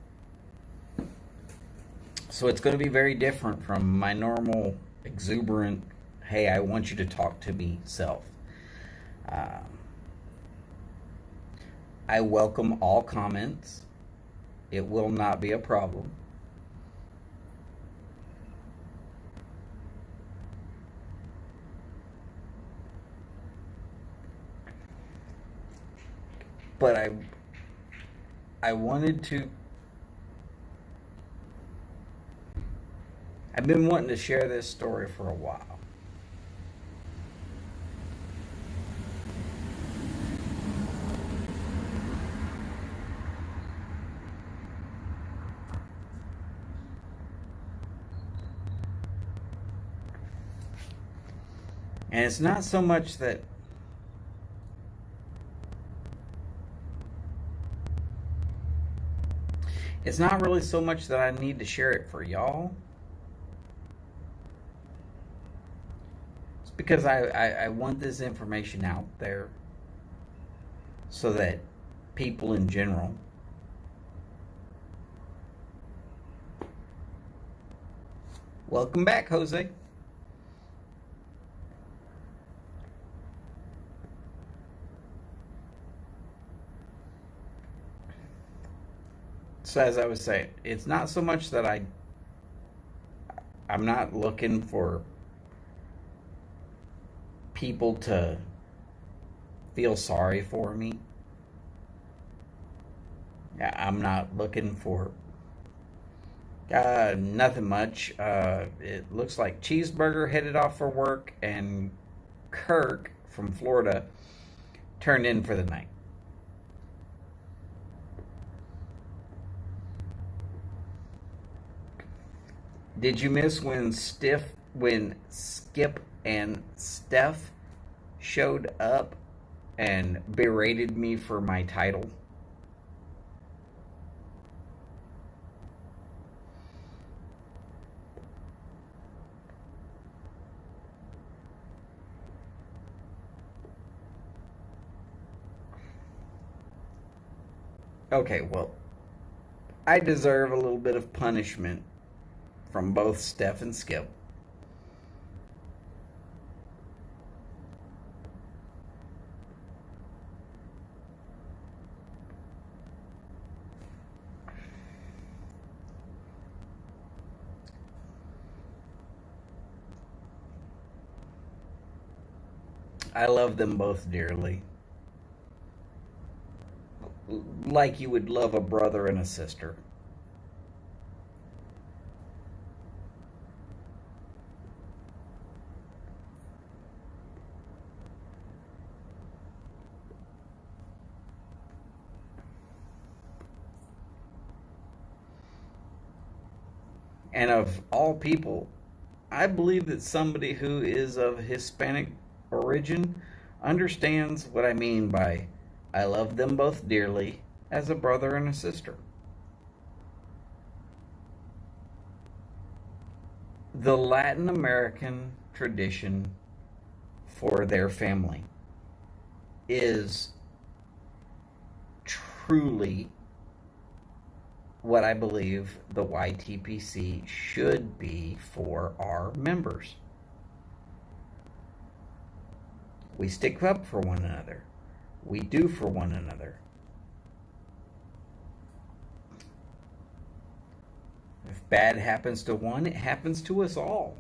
So it's going to be very different from my normal exuberant, hey, I want you to talk to me self. I welcome all comments. It will not be a problem. But I wanted to. I've been wanting to share this story for a while. And it's not so much that it's not really so much that I need to share it for y'all. It's because I want this information out there so that people in general welcome back, Jose. So as I was saying, it's not so much that I'm not looking for people to feel sorry for me. I'm not looking for nothing much. It looks like Cheeseburger headed off for work and Kirk from Florida turned in for the night. Did you miss when Skip and Steph showed up and berated me for my title? Okay, well, I deserve a little bit of punishment from both Steph and Skip. I love them both dearly. Like you would love a brother and a sister. And of all people, I believe that somebody who is of Hispanic origin understands what I mean by I love them both dearly as a brother and a sister. The Latin American tradition for their family is truly what I believe the YTPC should be for our members. We stick up for one another. We do for one another. If bad happens to one, it happens to us all.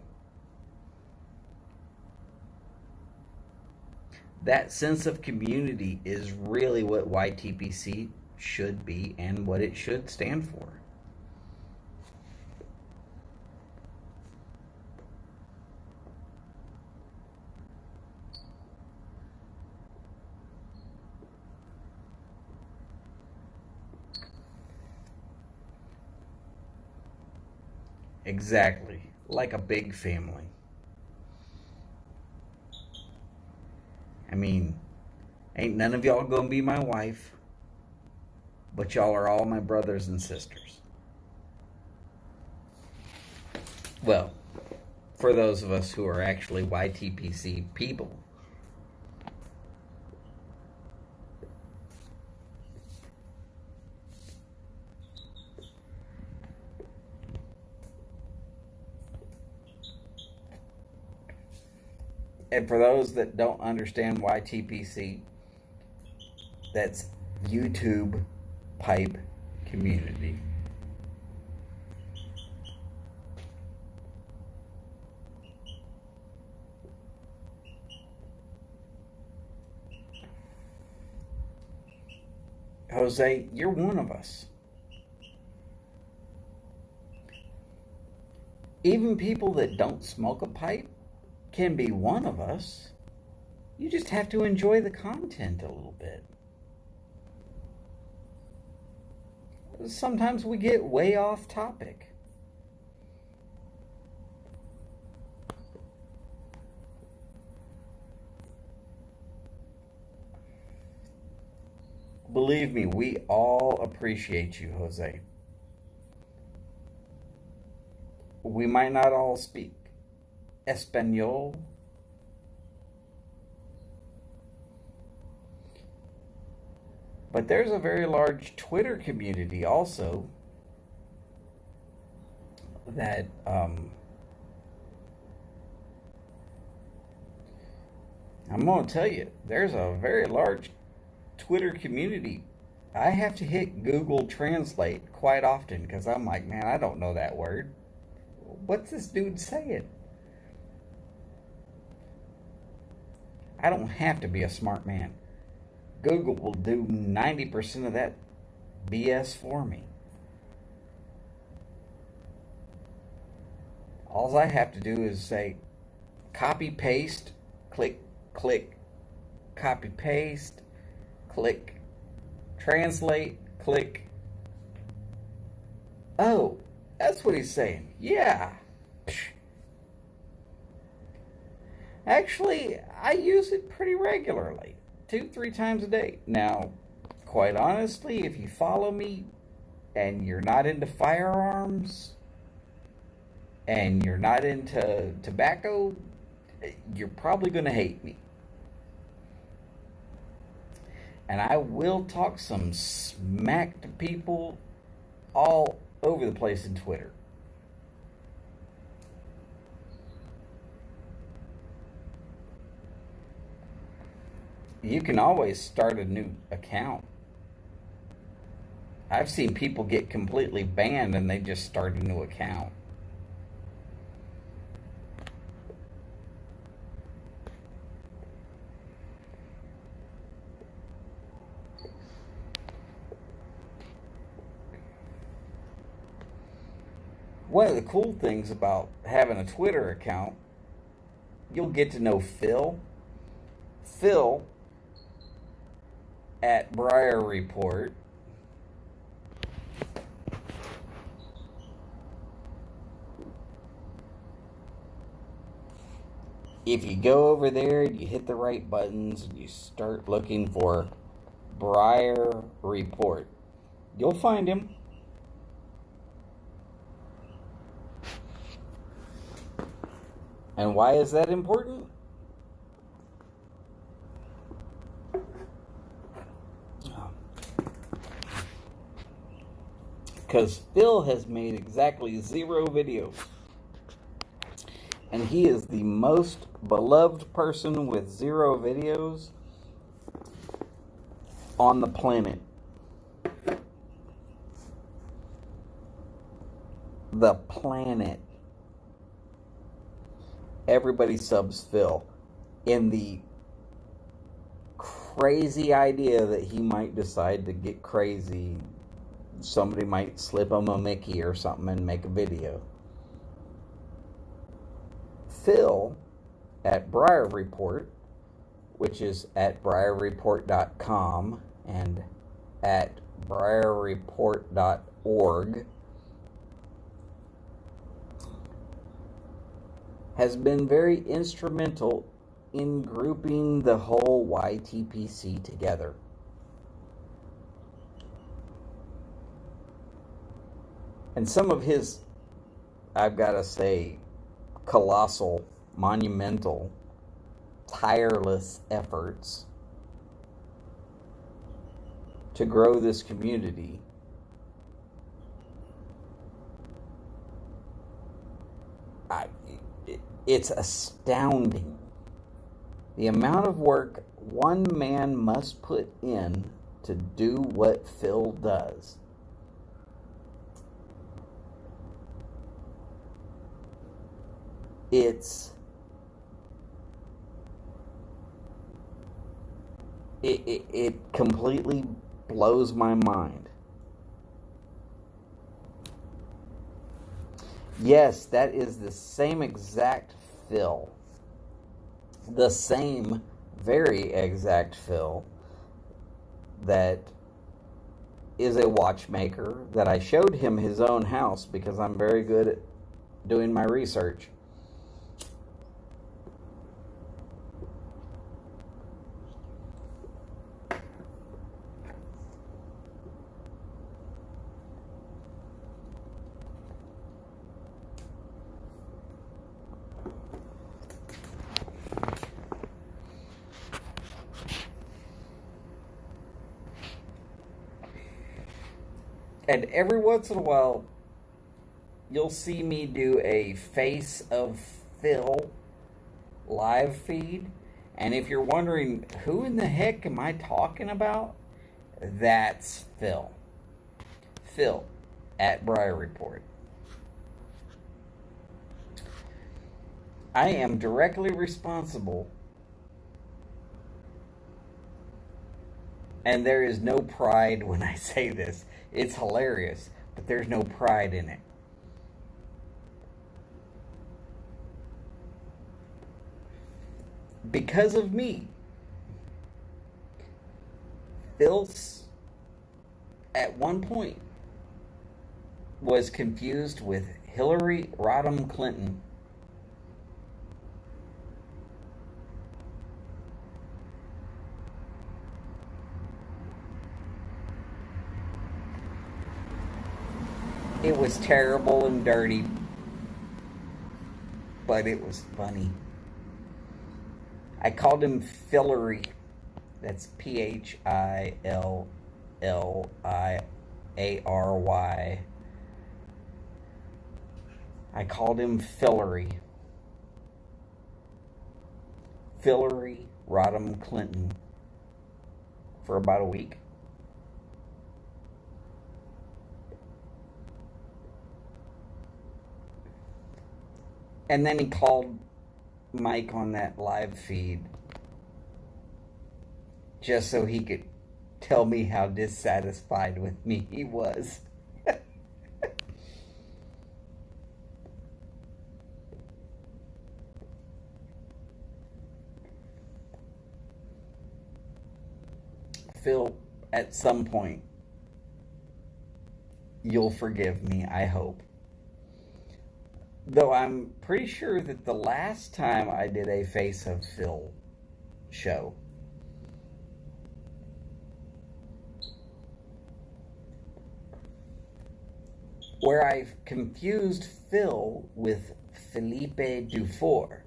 That sense of community is really what YTPC should be and what it should stand for. Exactly, like a big family. I mean, ain't none of y'all gonna be my wife, but y'all are all my brothers and sisters. Well, for those of us who are actually YTPC people. And for those that don't understand YTPC, that's YouTube Pipe Community. Jose, you're one of us. Even people that don't smoke a pipe can be one of us. You just have to enjoy the content a little bit. Sometimes we get way off topic. Believe me, we all appreciate you, Jose. We might not all speak Espanol, but there's a very large Twitter community also that I'm going to tell you, there's a very large Twitter community. I have to hit Google Translate quite often because I'm like, man, I don't know that word. What's this dude saying? I don't have to be a smart man. Google will do 90% of that BS for me. All I have to do is say copy paste, click, click, copy paste, click, translate, click. Oh, that's what he's saying. Yeah. Actually, I use it pretty regularly, 2-3 times a day. Now, quite honestly, if you follow me and you're not into firearms and you're not into tobacco, you're probably going to hate me. And I will talk some smack to people all over the place in Twitter. You can always start a new account. I've seen people get completely banned and they just start a new account. One of the cool things about having a Twitter account, you'll get to know Phil. Phil at Briar Report if you go over there and you hit the right buttons and you start looking for Briar Report, you'll find him. And why is that important? Because Phil has made exactly 0 videos. And he is the most beloved person with 0 videos on the planet. The planet. Everybody subs Phil in the crazy idea that he might decide to get crazy. Somebody might slip him a Mickey or something and make a video. Phil at Briar Report, which is at briarreport.com and at briarreport.org, has been very instrumental in grouping the whole YTPC together. And some of his, I've got to say, colossal, monumental, tireless efforts to grow this community it's astounding the amount of work one man must put in to do what Phil does. It completely blows my mind. Yes, that is the same exact Phil. The same very exact Phil that is a watchmaker that I showed him his own house because I'm very good at doing my research. And every once in a while, you'll see me do a Face of Phil live feed. And if you're wondering, who in the heck am I talking about? That's Phil. Phil at Briar Report. I am directly responsible, and there is no pride when I say this. It's hilarious, but there's no pride in it. Because of me, Phil at one point was confused with Hillary Rodham Clinton. It was terrible and dirty, but it was funny. I called him Fillery That's Phillary. I called him Fillery. Fillery Rodham Clinton for about a week. And then he called Mike on that live feed just so he could tell me how dissatisfied with me he was. Phil, at some point, you'll forgive me, I hope. Though I'm pretty sure that the last time I did a Face of Phil show, where I've confused Phil with Philippe Dufour.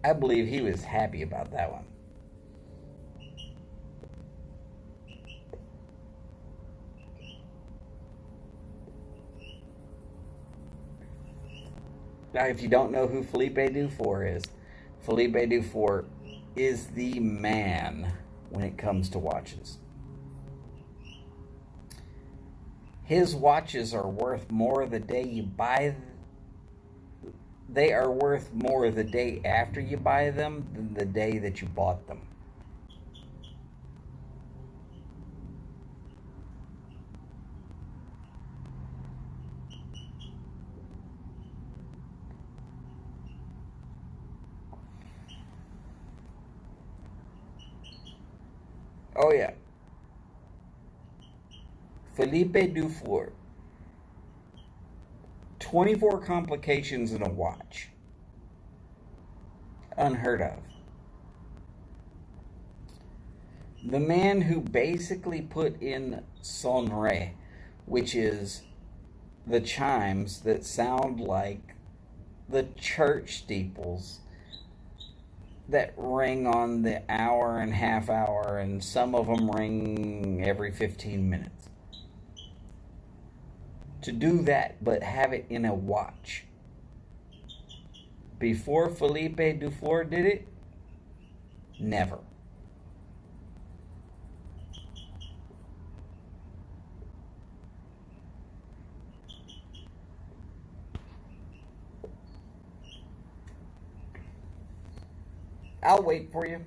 I believe he was happy about that one. Now, if you don't know who Philippe Dufour is the man when it comes to watches. His watches are worth more the day you buy them. They are worth more the day after you buy them than the day that you bought them. Oh yeah. Philippe Dufour. 24 complications in a watch. Unheard of. The man who basically put in sonnerie, which is the chimes that sound like the church steeples that ring on the hour and half hour, and some of them ring every 15 minutes. To do that, but have it in a watch. Before Philippe Dufour did it, never. I'll wait for you.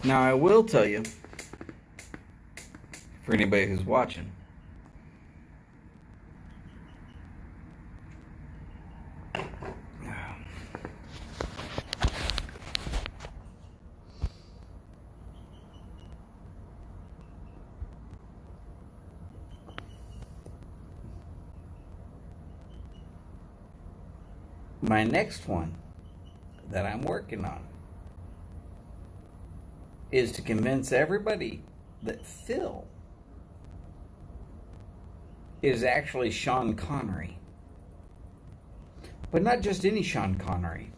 Now, I will tell you, for anybody who's watching, my next one that I'm working on is to convince everybody that Phil is actually Sean Connery. But not just any Sean Connery.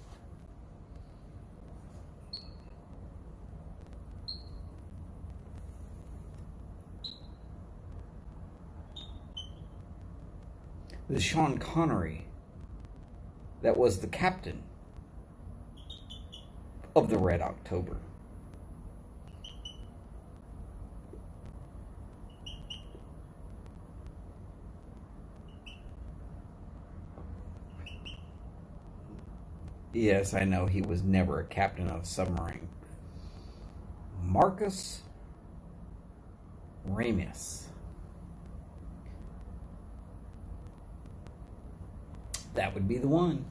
The Sean Connery that was the captain of the Red October. Yes, I know he was never a captain of a submarine. Marcus Ramis. That would be the one.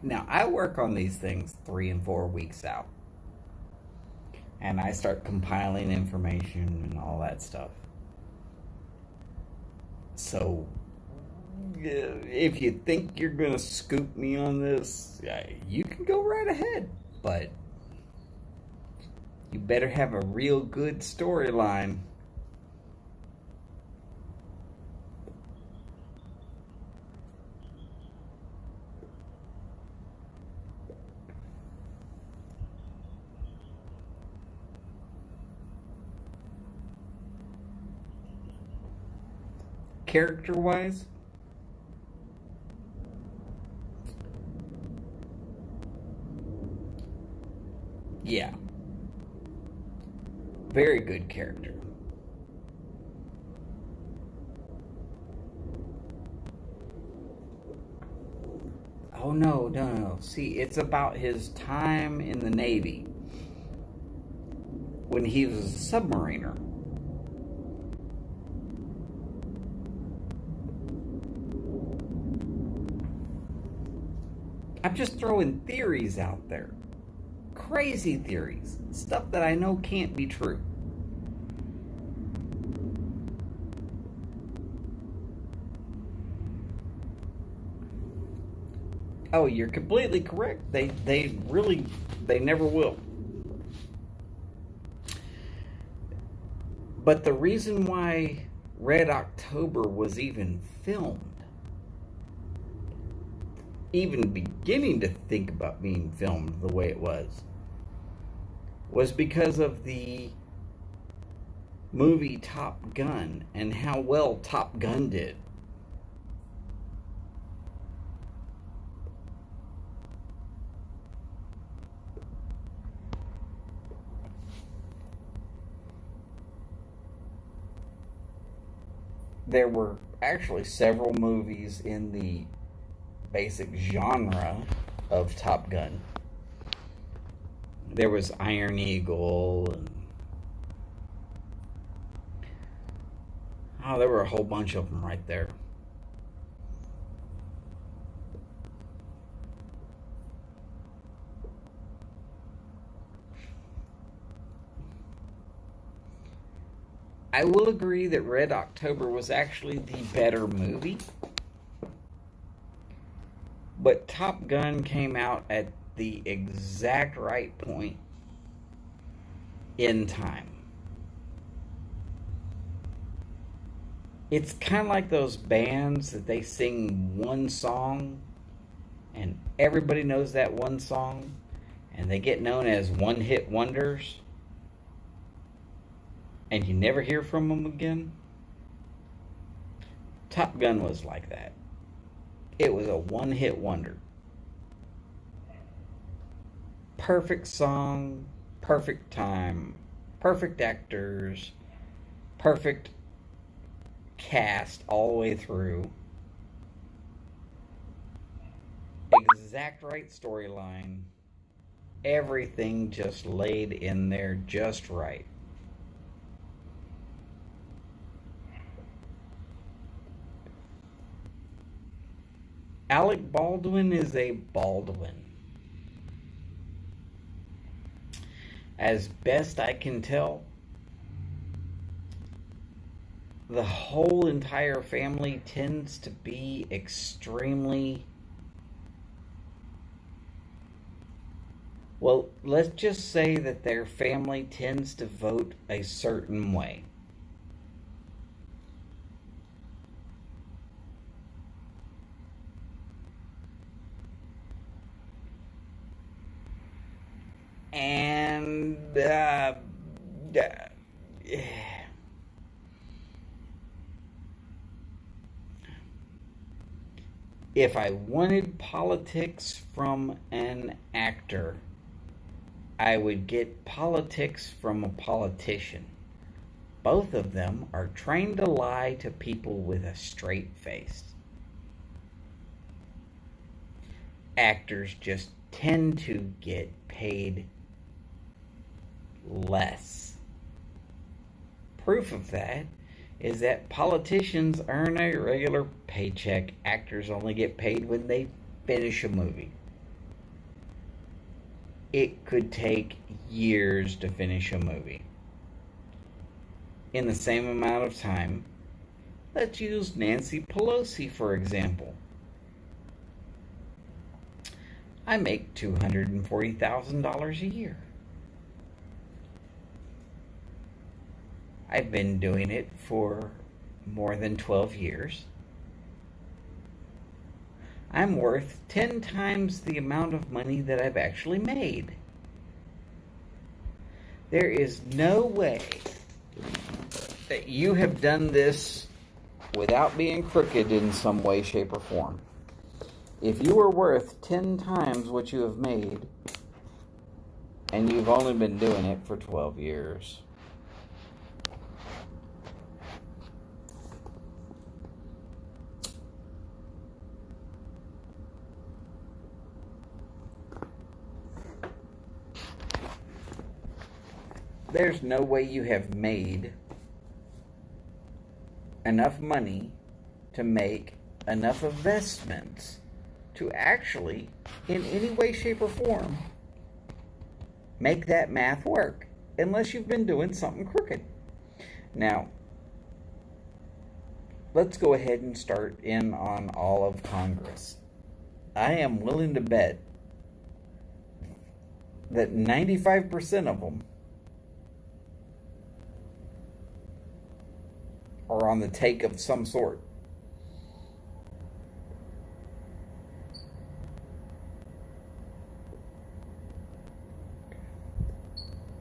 Now, I work on these things 3 and 4 weeks out. and I start compiling information and all that stuff. So, if you think you're going to scoop me on this, you can go right ahead. But you better have a real good storyline. Character-wise, yeah, very good character. Oh, no. See, it's about his time in the Navy when he was a submariner. I'm just throwing theories out there. Crazy theories. Stuff that I know can't be true. Oh, you're completely correct. They never will. But the reason why Red October was even filmed, even beginning to think about being filmed the way it was because of the movie Top Gun and how well Top Gun did. There were actually several movies in the basic genre of Top Gun. There was Iron Eagle, and there were a whole bunch of them right there. I will agree that Red October was actually the better movie. But Top Gun came out at the exact right point in time. It's kind of like those bands that they sing one song and everybody knows that one song and they get known as one-hit wonders and you never hear from them again. Top Gun was like that. It was a one-hit wonder. Perfect song, perfect time, perfect actors, perfect cast all the way through. Exact right storyline. Everything just laid in there just right. Alec Baldwin is a Baldwin. As best I can tell, the whole entire family tends to be extremely, well, let's just say that their family tends to vote a certain way. And if I wanted politics from an actor, I would get politics from a politician. Both of them are trained to lie to people with a straight face. Actors just tend to get paid less. Proof of that is that politicians earn a regular paycheck. Actors only get paid when they finish a movie. it could take years to finish a movie. In the same amount of time, let's use Nancy Pelosi for example. I make $240,000 a year. I've been doing it for more than 12 years. I'm worth 10 times the amount of money that I've actually made. There is no way that you have done this without being crooked in some way, shape, or form. If you are worth 10 times what you have made, and you've only been doing it for 12 years, there's no way you have made enough money to make enough investments to actually, in any way, shape, or form, make that math work, unless you've been doing something crooked. Now, let's go ahead and start in on all of Congress. I am willing to bet that 95% of them are on the take of some sort.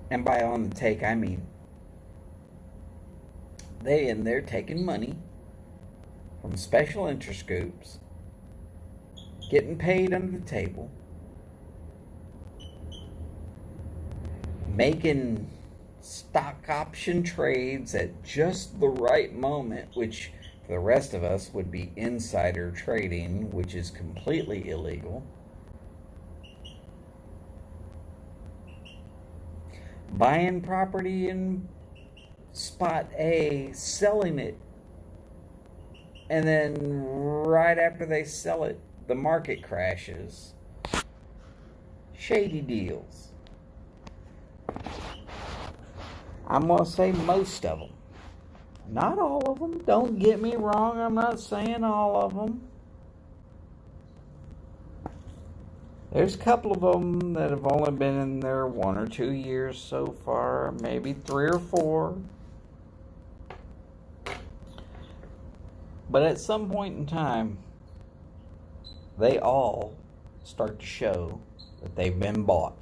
And by on the take, I mean they're taking money from special interest groups, getting paid under the table, making stock option trades at just the right moment, which for the rest of us would be insider trading, which is completely illegal. Buying property in spot A, selling it, and then right after they sell it, the market crashes. Shady deals. I'm going to say most of them. Not all of them. Don't get me wrong. I'm not saying all of them. There's a couple of them that have only been in there 1 or 2 years so far. Maybe 3 or 4. But at some point in time, they all start to show that they've been bought.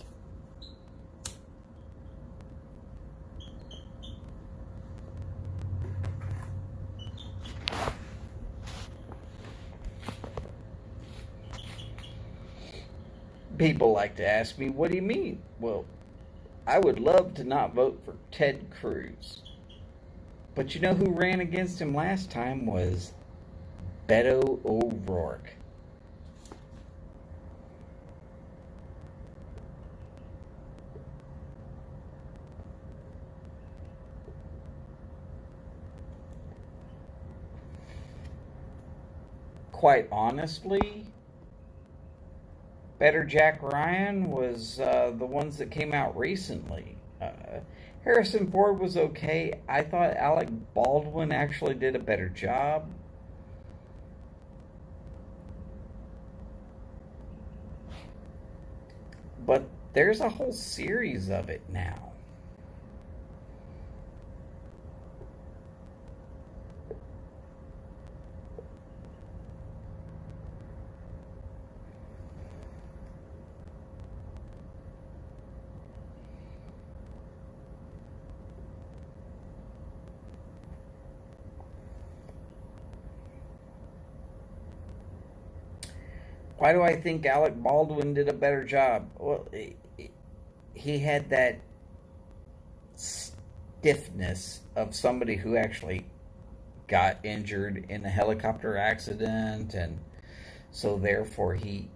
People like to ask me, what do you mean? Well, I would love to not vote for Ted Cruz. But you know who ran against him last time was Beto O'Rourke. Quite honestly, Better Jack Ryan was the ones that came out recently. Harrison Ford was okay. I thought Alec Baldwin actually did a better job. But there's a whole series of it now. Why do I think Alec Baldwin did a better job? Well, he had that stiffness of somebody who actually got injured in a helicopter accident, and so therefore he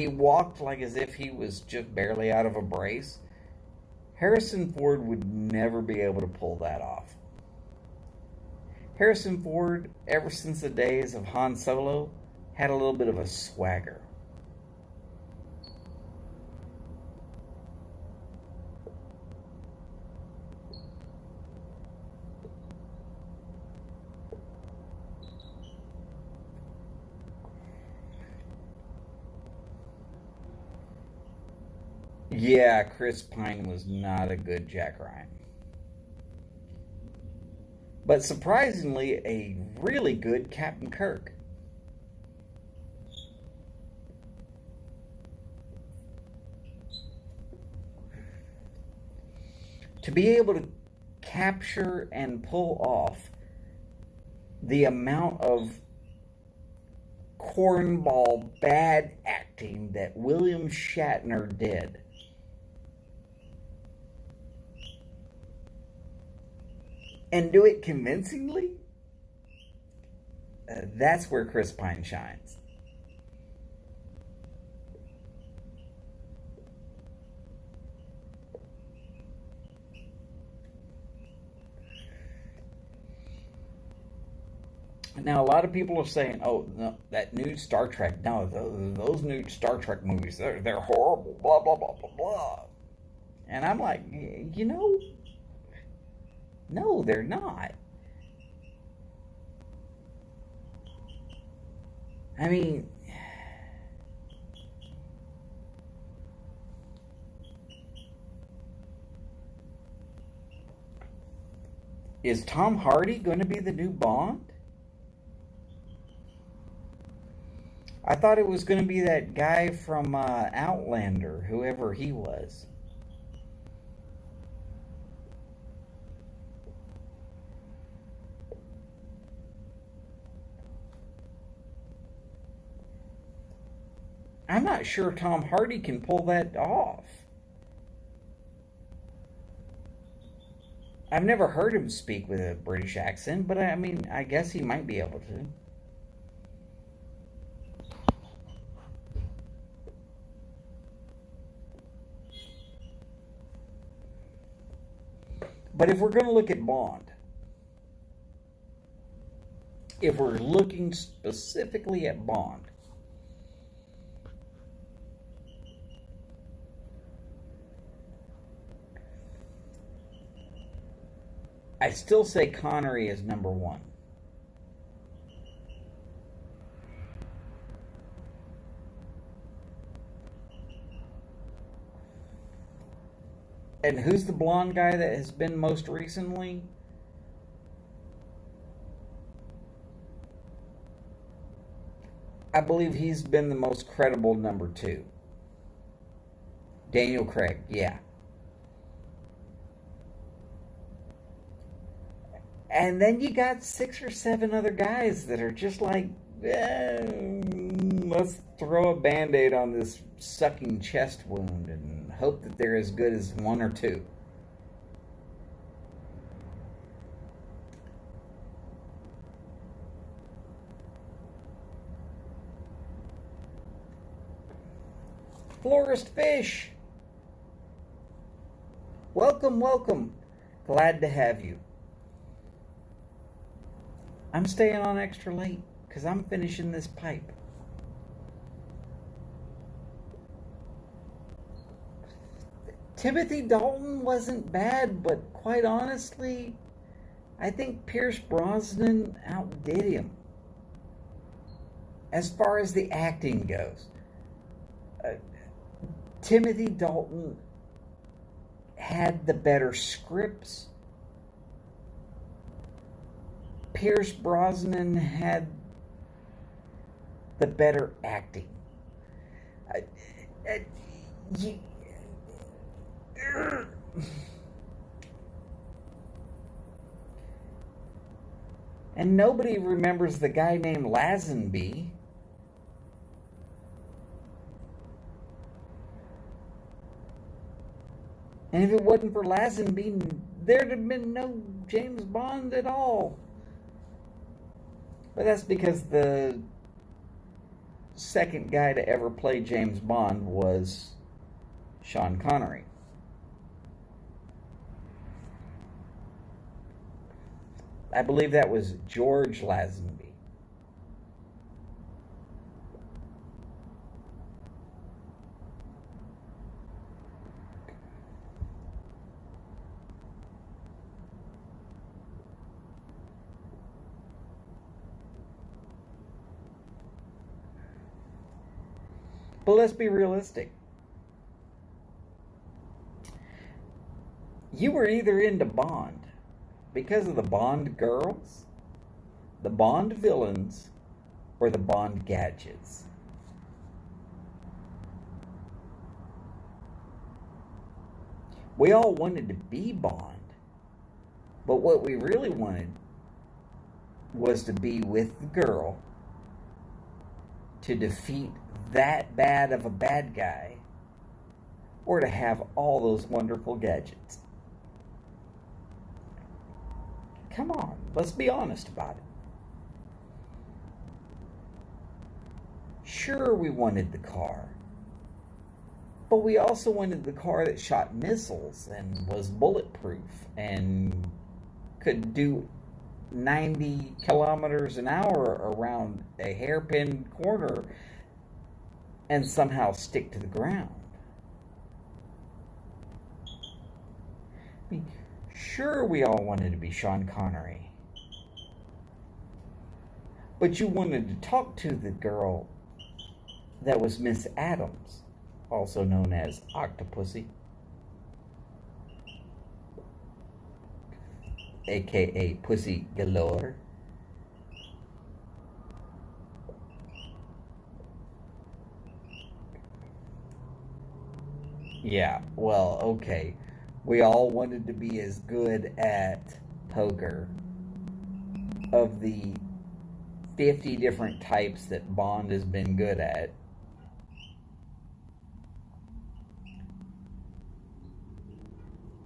walked like as if he was just barely out of a brace. Harrison Ford would never be able to pull that off. Harrison Ford, ever since the days of Han Solo, had a little bit of a swagger. Yeah, Chris Pine was not a good Jack Ryan. But surprisingly, a really good Captain Kirk. To be able to capture and pull off the amount of cornball bad acting that William Shatner did. And do it convincingly, that's where Chris Pine shines. Now, a lot of people are saying, "Oh, no, that new Star Trek. No, those new Star Trek movies, they're horrible." Blah blah blah blah blah. And I'm like, no, they're not. I mean, is Tom Hardy going to be the new Bond? I thought it was going to be that guy from Outlander, whoever he was. I'm not sure Tom Hardy can pull that off. I've never heard him speak with a British accent, but I mean, I guess he might be able to. But if we're going to look at Bond, if we're looking specifically at Bond, I still say Connery is number one. And who's the blonde guy that has been most recently? I believe he's been the most credible number two. Daniel Craig, yeah. And then you got 6 or 7 other guys that are just like, let's throw a band-aid on this sucking chest wound and hope that they're as good as one or two. Florist Fish, welcome, welcome. Glad to have you. I'm staying on extra late because I'm finishing this pipe. Timothy Dalton wasn't bad, but quite honestly, I think Pierce Brosnan outdid him as far as the acting goes. Timothy Dalton had the better scripts. Pierce Brosnan had the better acting. And nobody remembers the guy named Lazenby. And if it wasn't for Lazenby, there'd have been no James Bond at all. But that's because the second guy to ever play James Bond was Sean Connery. I believe that was George Lazenby. But let's be realistic. You were either into Bond because of the Bond girls, the Bond villains, or the Bond gadgets. We all wanted to be Bond, but what we really wanted was to be with the girl to defeat that bad of a bad guy, or to have all those wonderful gadgets. Come on, let's be honest about it. Sure, we wanted the car, but we also wanted the car that shot missiles and was bulletproof and could do 90 kilometers an hour around a hairpin corner and somehow stick to the ground. I mean, sure, we all wanted to be Sean Connery, but you wanted to talk to the girl that was Miss Adams, also known as Octopussy, aka Pussy Galore. Yeah, well, okay. We all wanted to be as good at poker. Of the 50 different types that Bond has been good at,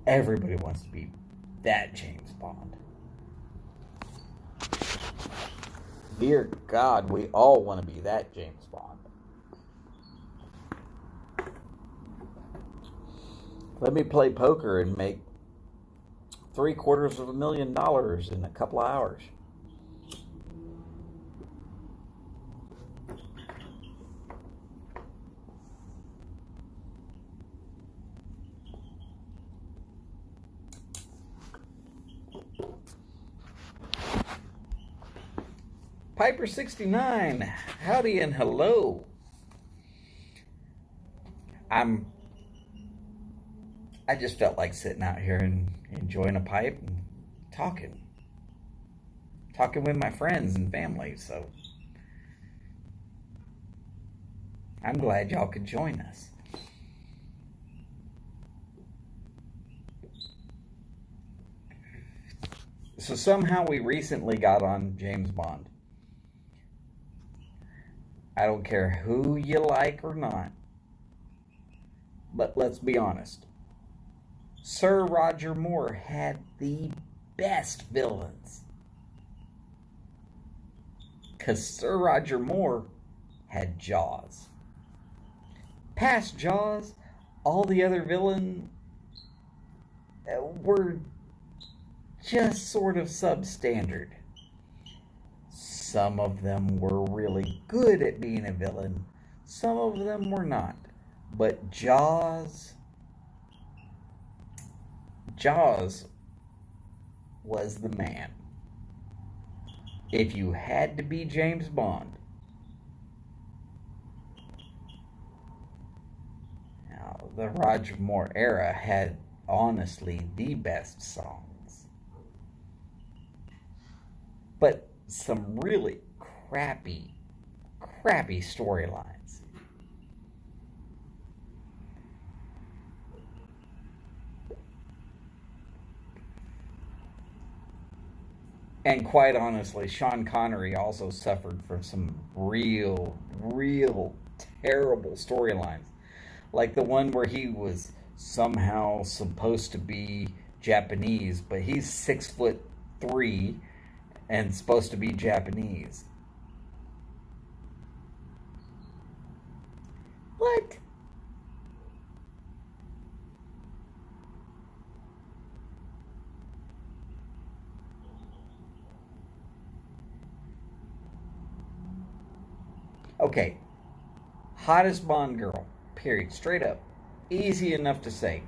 everybody wants to be that James Bond. Dear God, we all want to be that James Bond. Let me play poker and make $750,000 in a couple of hours. Piper 69, howdy and hello. I just felt like sitting out here and enjoying a pipe and talking with my friends and family, so I'm glad y'all could join us. So somehow we recently got on James Bond. I don't care who you like or not, but let's be honest. Sir Roger Moore had the best villains. Because Sir Roger Moore had Jaws. Past Jaws, all the other villains were just sort of substandard. Some of them were really good at being a villain. Some of them were not. But Jaws was the man. If you had to be James Bond. Now, the Roger Moore era had honestly the best songs. But some really crappy storylines. And quite honestly, Sean Connery also suffered from some real terrible storylines. Like the one where he was somehow supposed to be Japanese, but he's 6'3" and supposed to be Japanese. What? Okay, hottest Bond girl, period, straight up. Easy enough to say.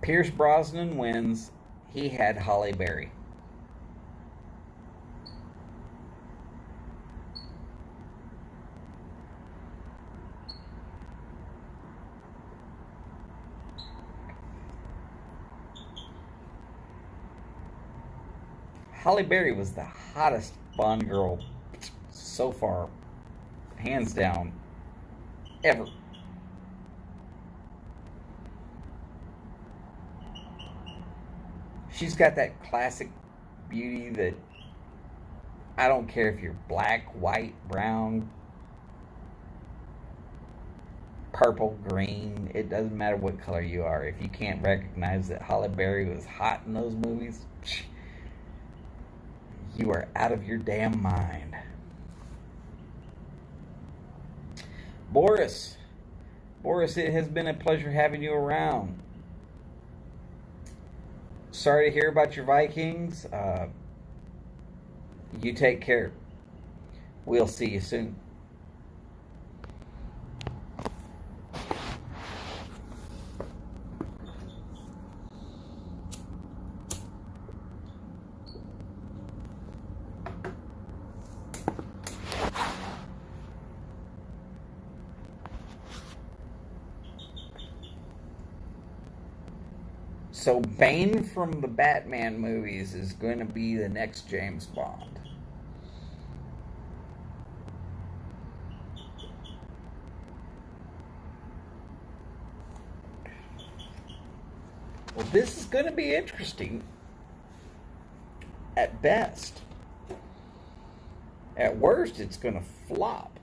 Pierce Brosnan wins. He had Halle Berry. Halle Berry was the hottest Bond girl so far, hands down, ever. She's got that classic beauty that I don't care if you're black, white, brown, purple, green. It doesn't matter what color you are. If you can't recognize that Halle Berry was hot in those movies, you are out of your damn mind. Boris, it has been a pleasure having you around. Sorry to hear about your Vikings. You take care. We'll see you soon. So Bane from the Batman movies is going to be the next James Bond. Well, this is going to be interesting at best. At worst, it's going to flop.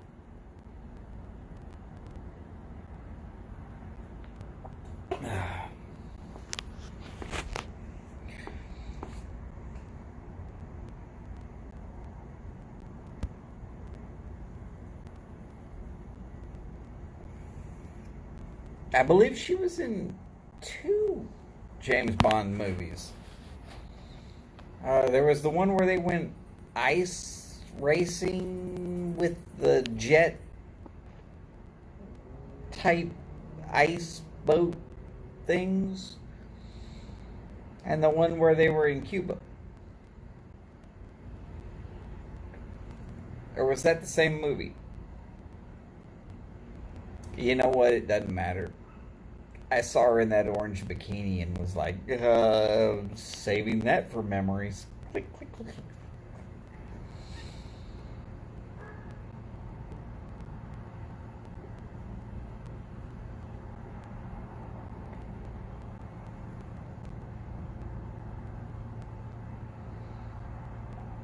I believe she was in 2 James Bond movies. There was the one where they went ice racing with the jet type ice boat things, and the one where they were in Cuba. Or was that the same movie? You know what? It doesn't matter. I saw her in that orange bikini and was like, saving that for memories. Click, click, click.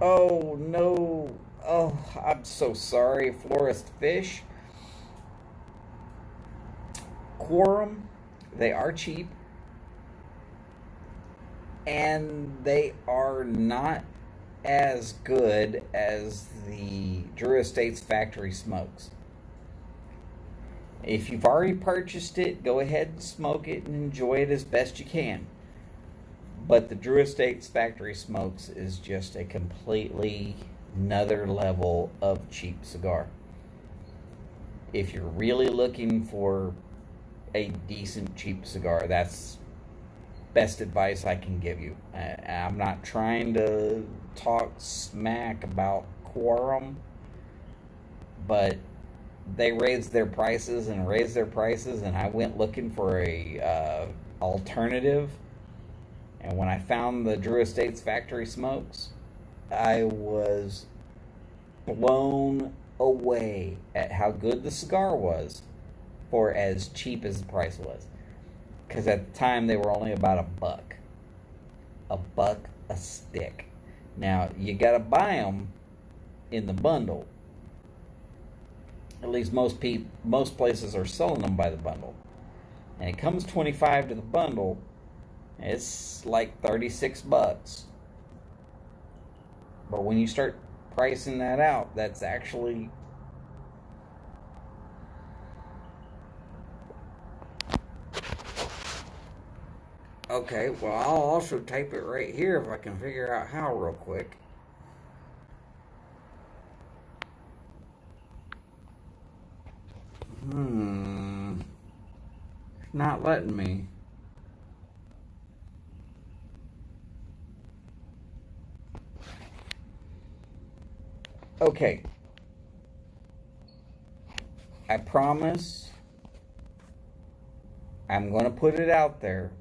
Oh, no. Oh, I'm so sorry, Florist Fish. Quorum. They are cheap, and they are not as good as the Drew Estates factory smokes. If you've already purchased it, go ahead and smoke it and enjoy it as best you can. But the Drew Estates factory smokes is just a completely another level of cheap cigar. If you're really looking for a decent cheap cigar, that's best advice I can give you. I'm not trying to talk smack about Quorum, but they raised their prices, and I went looking for a alternative, and when I found the Drew Estates factory smokes, I was blown away at how good the cigar was for as cheap as the price was. Because at the time they were only about $1 a stick. Now you gotta buy them in the bundle. At least most places are selling them by the bundle, and it comes $25 to the bundle. It's like $36. But when you start pricing that out, that's actually okay. Well, I'll also type it right here if I can figure out how real quick. Not letting me. Okay. I promise I'm going to put it out there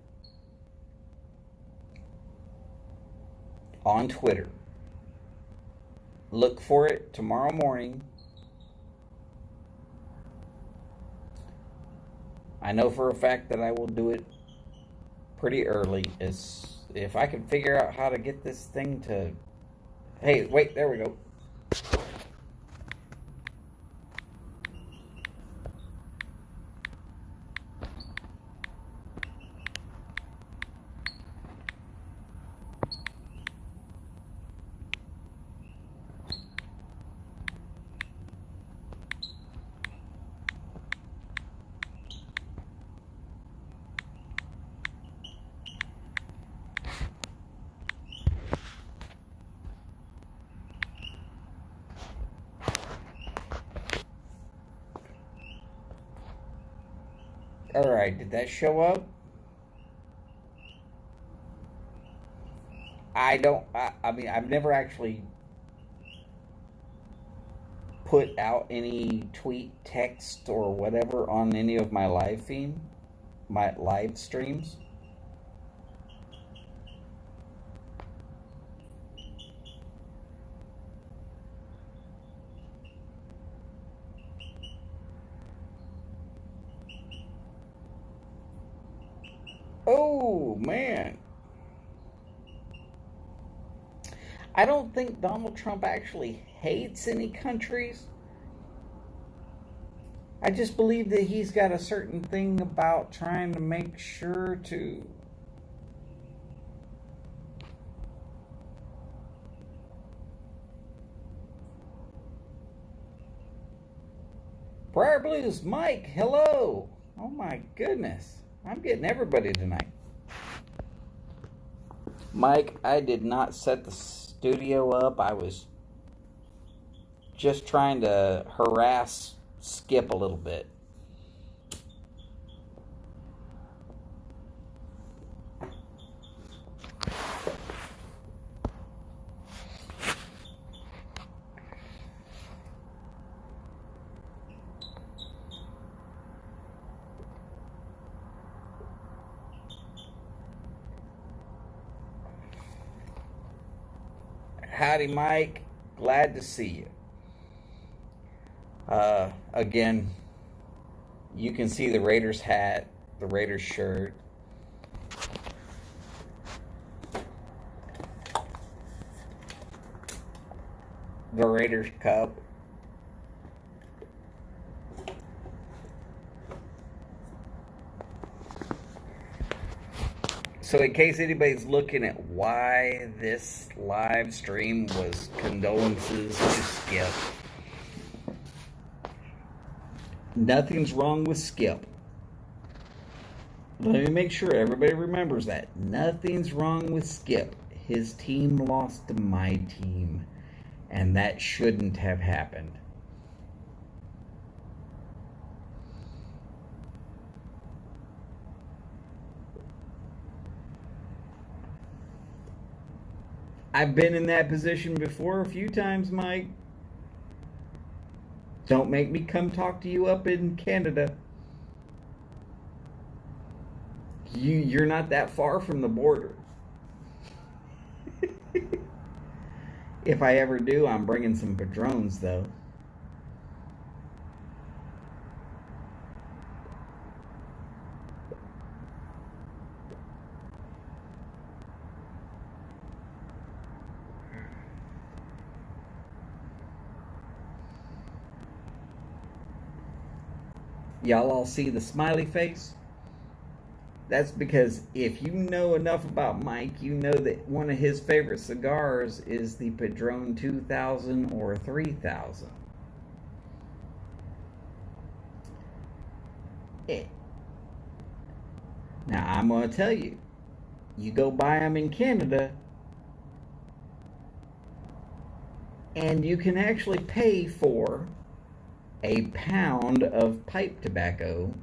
on Twitter. Look for it tomorrow morning. I know for a fact that I will do it pretty early. If I can figure out how to get this thing to... Hey, wait, there we go. Alright, did that show up? I mean, I've never actually put out any tweet, text, or whatever on any of my my live streams. Oh, man. I don't think Donald Trump actually hates any countries. I just believe that he's got a certain thing about trying to make sure to Briar Blues, Mike, hello. Oh my goodness. I'm getting everybody tonight. Mike, I did not set the studio up. I was just trying to harass Skip a little bit. Howdy, Mike. Glad to see you. Again, you can see the Raiders hat, the Raiders shirt. The Raiders cup. So in case anybody's looking at why this live stream was condolences to Skip, nothing's wrong with Skip. Let me make sure everybody remembers that. Nothing's wrong with Skip. His team lost to my team, and that shouldn't have happened. I've been in that position before a few times, Mike. Don't make me come talk to you up in Canada. You're not that far from the border. If I ever do, I'm bringing some Padrones, though. Y'all all see the smiley face? That's because if you know enough about Mike, you know that one of his favorite cigars is the Padron 2000 or 3000. Now, I'm going to tell you, you go buy them in Canada, and you can actually pay for a pound of pipe tobacco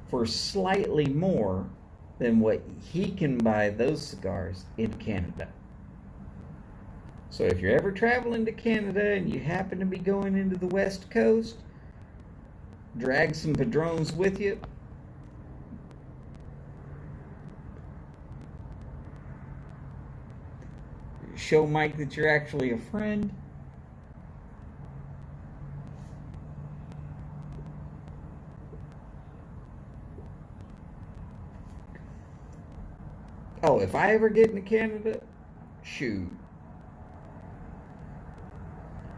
for slightly more than what he can buy those cigars in Canada. So if you're ever traveling to Canada and you happen to be going into the West Coast, drag some Padrones with you. show Mike that you're actually a friend. Oh, if I ever get into Canada, shoot,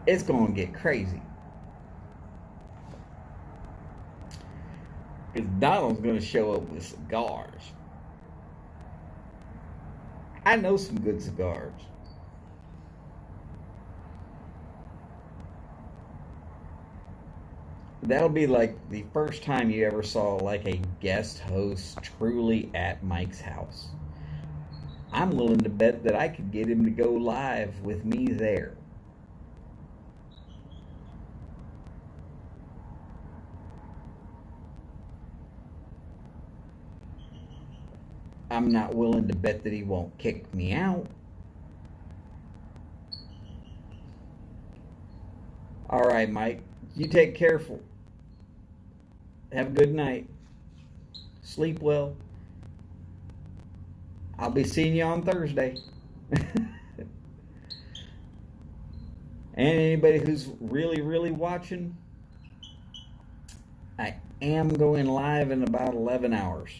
it's going to get crazy. Because Donald's going to show up with cigars. I know some good cigars. That'll be like the first time you ever saw like a guest host truly at Mike's house. I'm willing to bet that I could get him to go live with me there. I'm not willing to bet that he won't kick me out. All right, Mike, you take careful. Have a good night. Sleep well. I'll be seeing you on Thursday. And anybody who's really watching, I am going live in about 11 hours.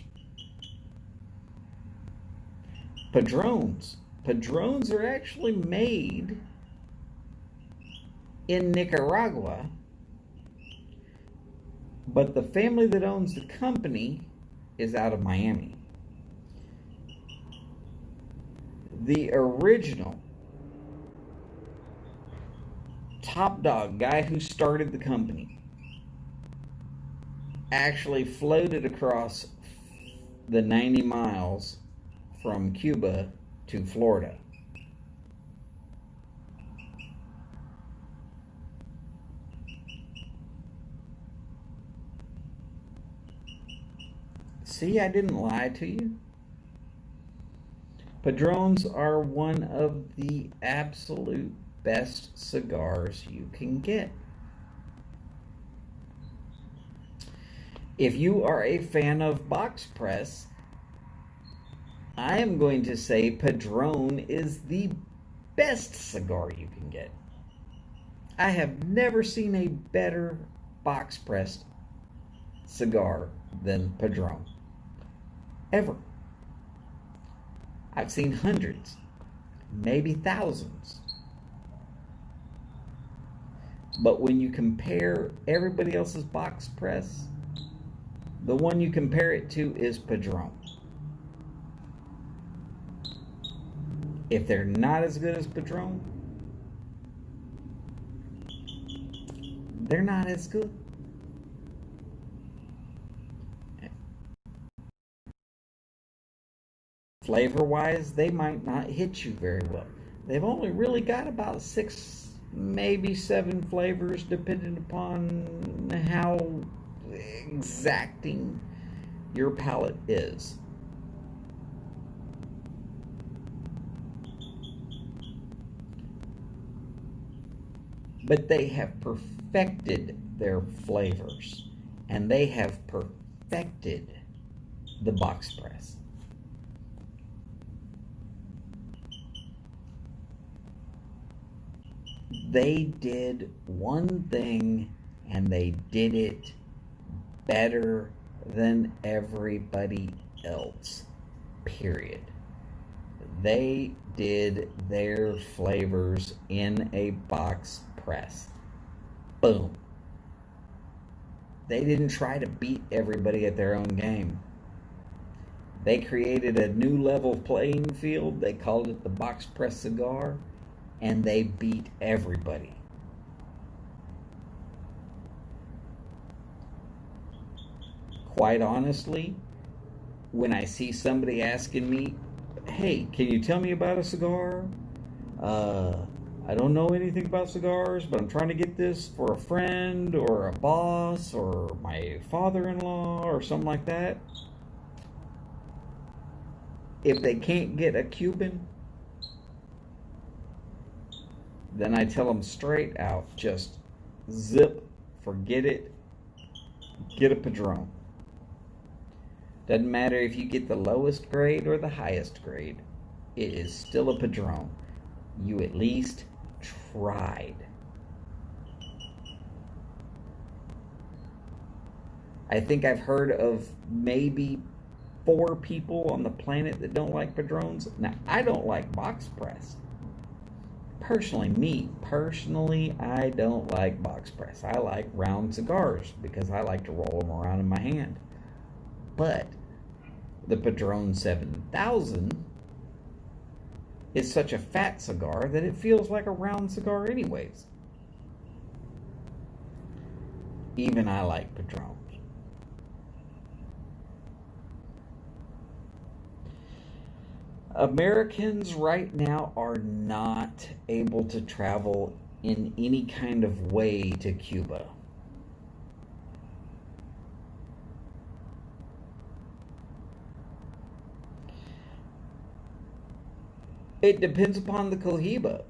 Padrones. Padrones are actually made in Nicaragua, but the family that owns the company is out of Miami. The original top dog guy who started the company actually floated across the 90 miles from Cuba to Florida. See, I didn't lie to you. Padrones are one of the absolute best cigars you can get. If you are a fan of box press, I am going to say Padron is the best cigar you can get. I have never seen a better box pressed cigar than Padron. Ever. I've seen hundreds, maybe thousands. But when you compare everybody else's box press, the one you compare it to is Padron. If they're not as good as Padron, they're not as good. Flavor-wise, they might not hit you very well. They've only really got about 6, maybe 7 flavors, depending upon how exacting your palate is. But they have perfected their flavors, and they have perfected the box press. They did one thing, and they did it better than everybody else, period. They did their flavors in a box press. Boom. They didn't try to beat everybody at their own game. They created a new level playing field. They called it the box press cigar, and they beat everybody. Quite honestly, when I see somebody asking me, hey, can you tell me about a cigar? I don't know anything about cigars, but I'm trying to get this for a friend or a boss or my father-in-law or something like that. If they can't get a Cuban, then I tell them straight out, just zip, forget it, get a Padron. Doesn't matter if you get the lowest grade or the highest grade, it is still a Padron. you at least tried. I think I've heard of maybe 4 people on the planet that don't like Padrones. Now, I don't like box press. Personally, I don't like box press. I like round cigars because I like to roll them around in my hand. But the Padron 7000 is such a fat cigar that it feels like a round cigar anyways. Even I like Padrones. Americans right now are not able to travel in any kind of way to Cuba. It depends upon the Cohiba.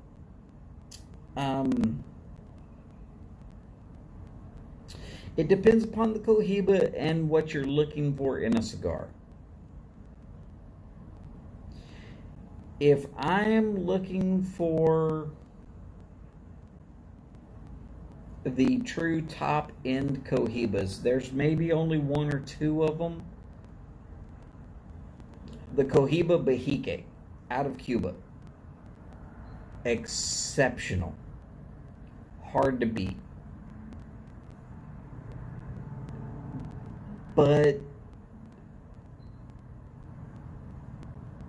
It depends upon the Cohiba and what you're looking for in a cigar. If I'm looking for the true top end Cohibas, there's maybe only 1 or 2 of them. The Cohiba Perique out of Cuba. Exceptional. Hard to beat. But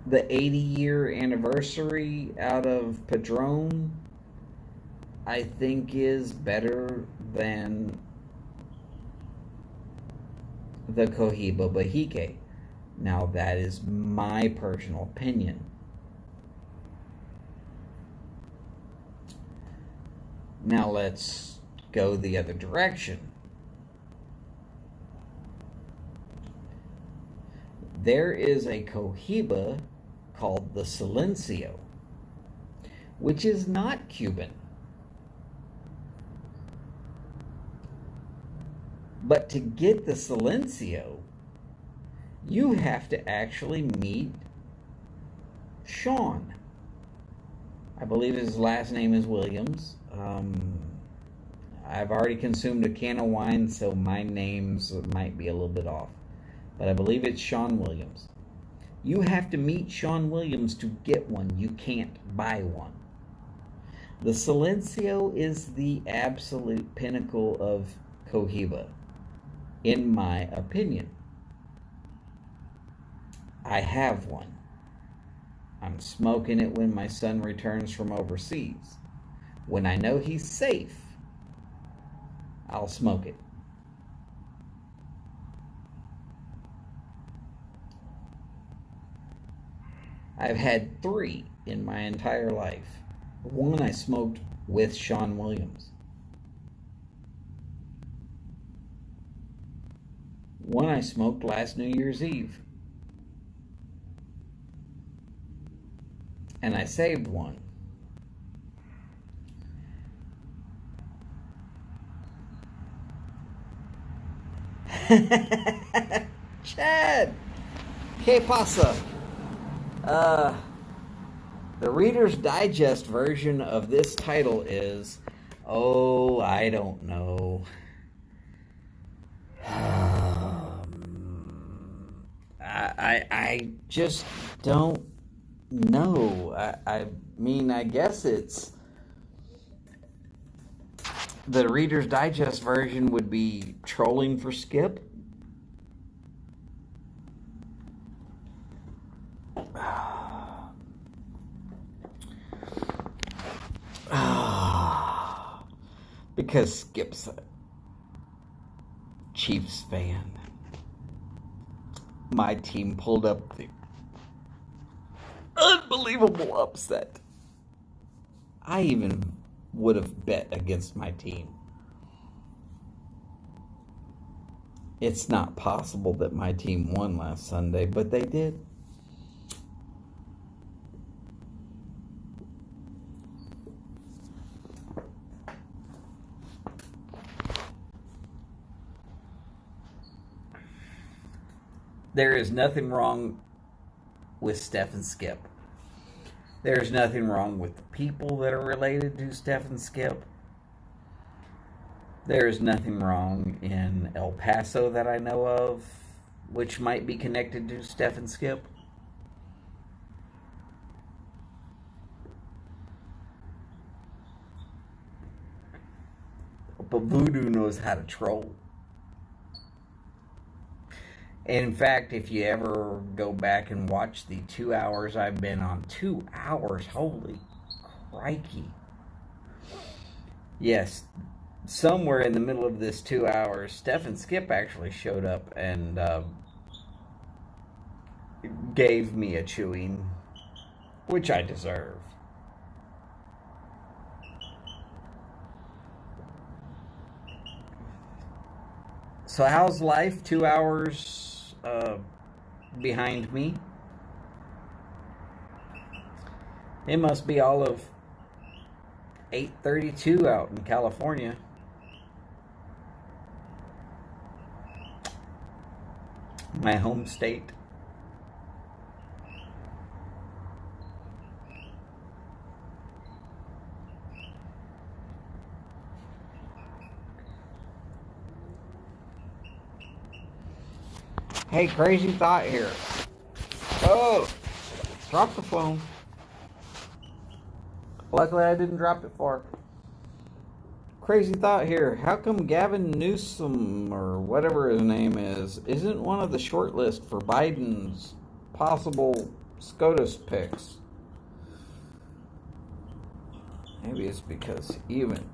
the 80-year anniversary out of Padron, I think, is better than the Cohiba Perique. Now, that is my personal opinion. Now, let's go the other direction. There is a Cohiba called the Silencio, which is not Cuban. But to get the Silencio, you have to actually meet Sean. I believe his last name is Williams. I've already consumed a can of wine, so my names might be a little bit off. But I believe it's Sean Williams. You have to meet Sean Williams to get one. You can't buy one. The Silencio is the absolute pinnacle of Cohiba, in my opinion. I have one. I'm smoking it when my son returns from overseas. When I know he's safe, I'll smoke it. I've had 3 in my entire life. 1 I smoked with Sean Williams. 1 I smoked last New Year's Eve. And I saved 1. Chad! ¿Qué pasa? The Reader's Digest version of this title is, oh, I don't know. I just don't know. I mean, I guess it's the Reader's Digest version would be trolling for Skip. Because Skip's a Chiefs fan. My team pulled up the unbelievable upset. I even would have bet against my team. It's not possible that my team won last Sunday, but they did. There is nothing wrong with Steph and Skip. There's nothing wrong with the people that are related to Steph and Skip. There's nothing wrong in El Paso that I know of, which might be connected to Steph and Skip. But Voodoo knows how to troll. In fact, if you ever go back and watch the 2 hours I've been on, 2 hours, holy crikey. Yes, somewhere in the middle of this 2 hours, Steph and Skip actually showed up and gave me a chewing, which I deserve. So how's life? 2 hours behind me. It must be all of 8:32 out in California. My home state. Hey, crazy thought here. Oh, drop the phone. Luckily, I didn't drop it far. Crazy thought here. How come Gavin Newsom, or whatever his name is, isn't one of the short list for Biden's possible SCOTUS picks? Maybe it's because even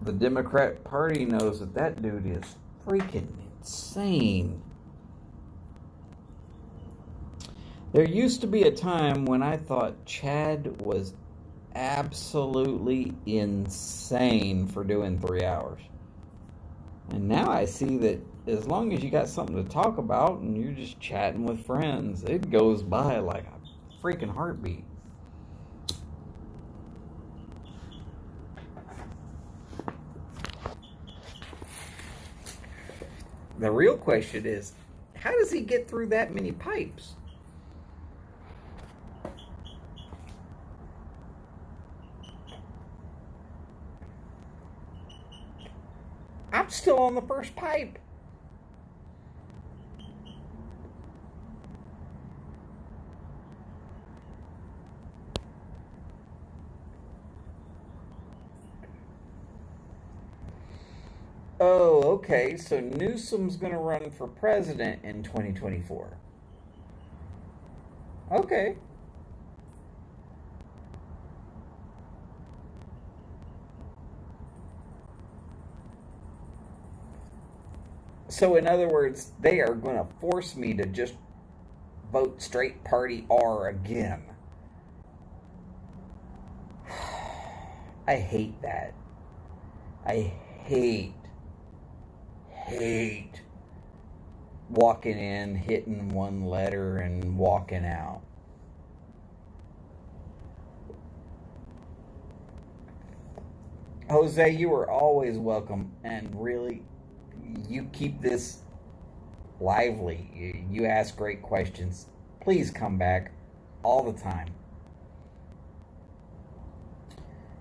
the Democrat Party knows that that dude is freaking insane. There used to be a time when I thought Chad was absolutely insane for doing 3 hours. And now I see that as long as you got something to talk about and you're just chatting with friends, it goes by like a freaking heartbeat. The real question is, how does he get through that many pipes? I'm still on the first pipe. Oh, okay. So Newsom's going to run for president in 2024. Okay. So, in other words, they are going to force me to just vote straight party R again. I hate that. I hate walking in, hitting one letter, and walking out. Jose, you are always welcome, and really, you keep this lively. You ask great questions. Please come back all the time.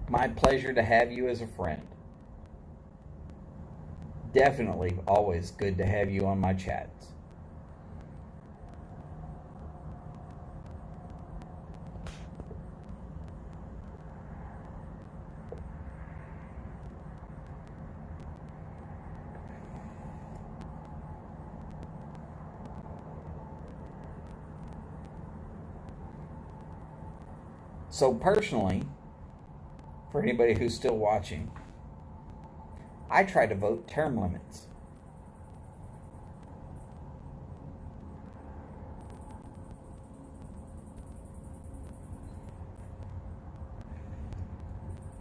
My pleasure to have you as a friend. Definitely always good to have you on my chats. So personally, for anybody who's still watching, I try to vote term limits.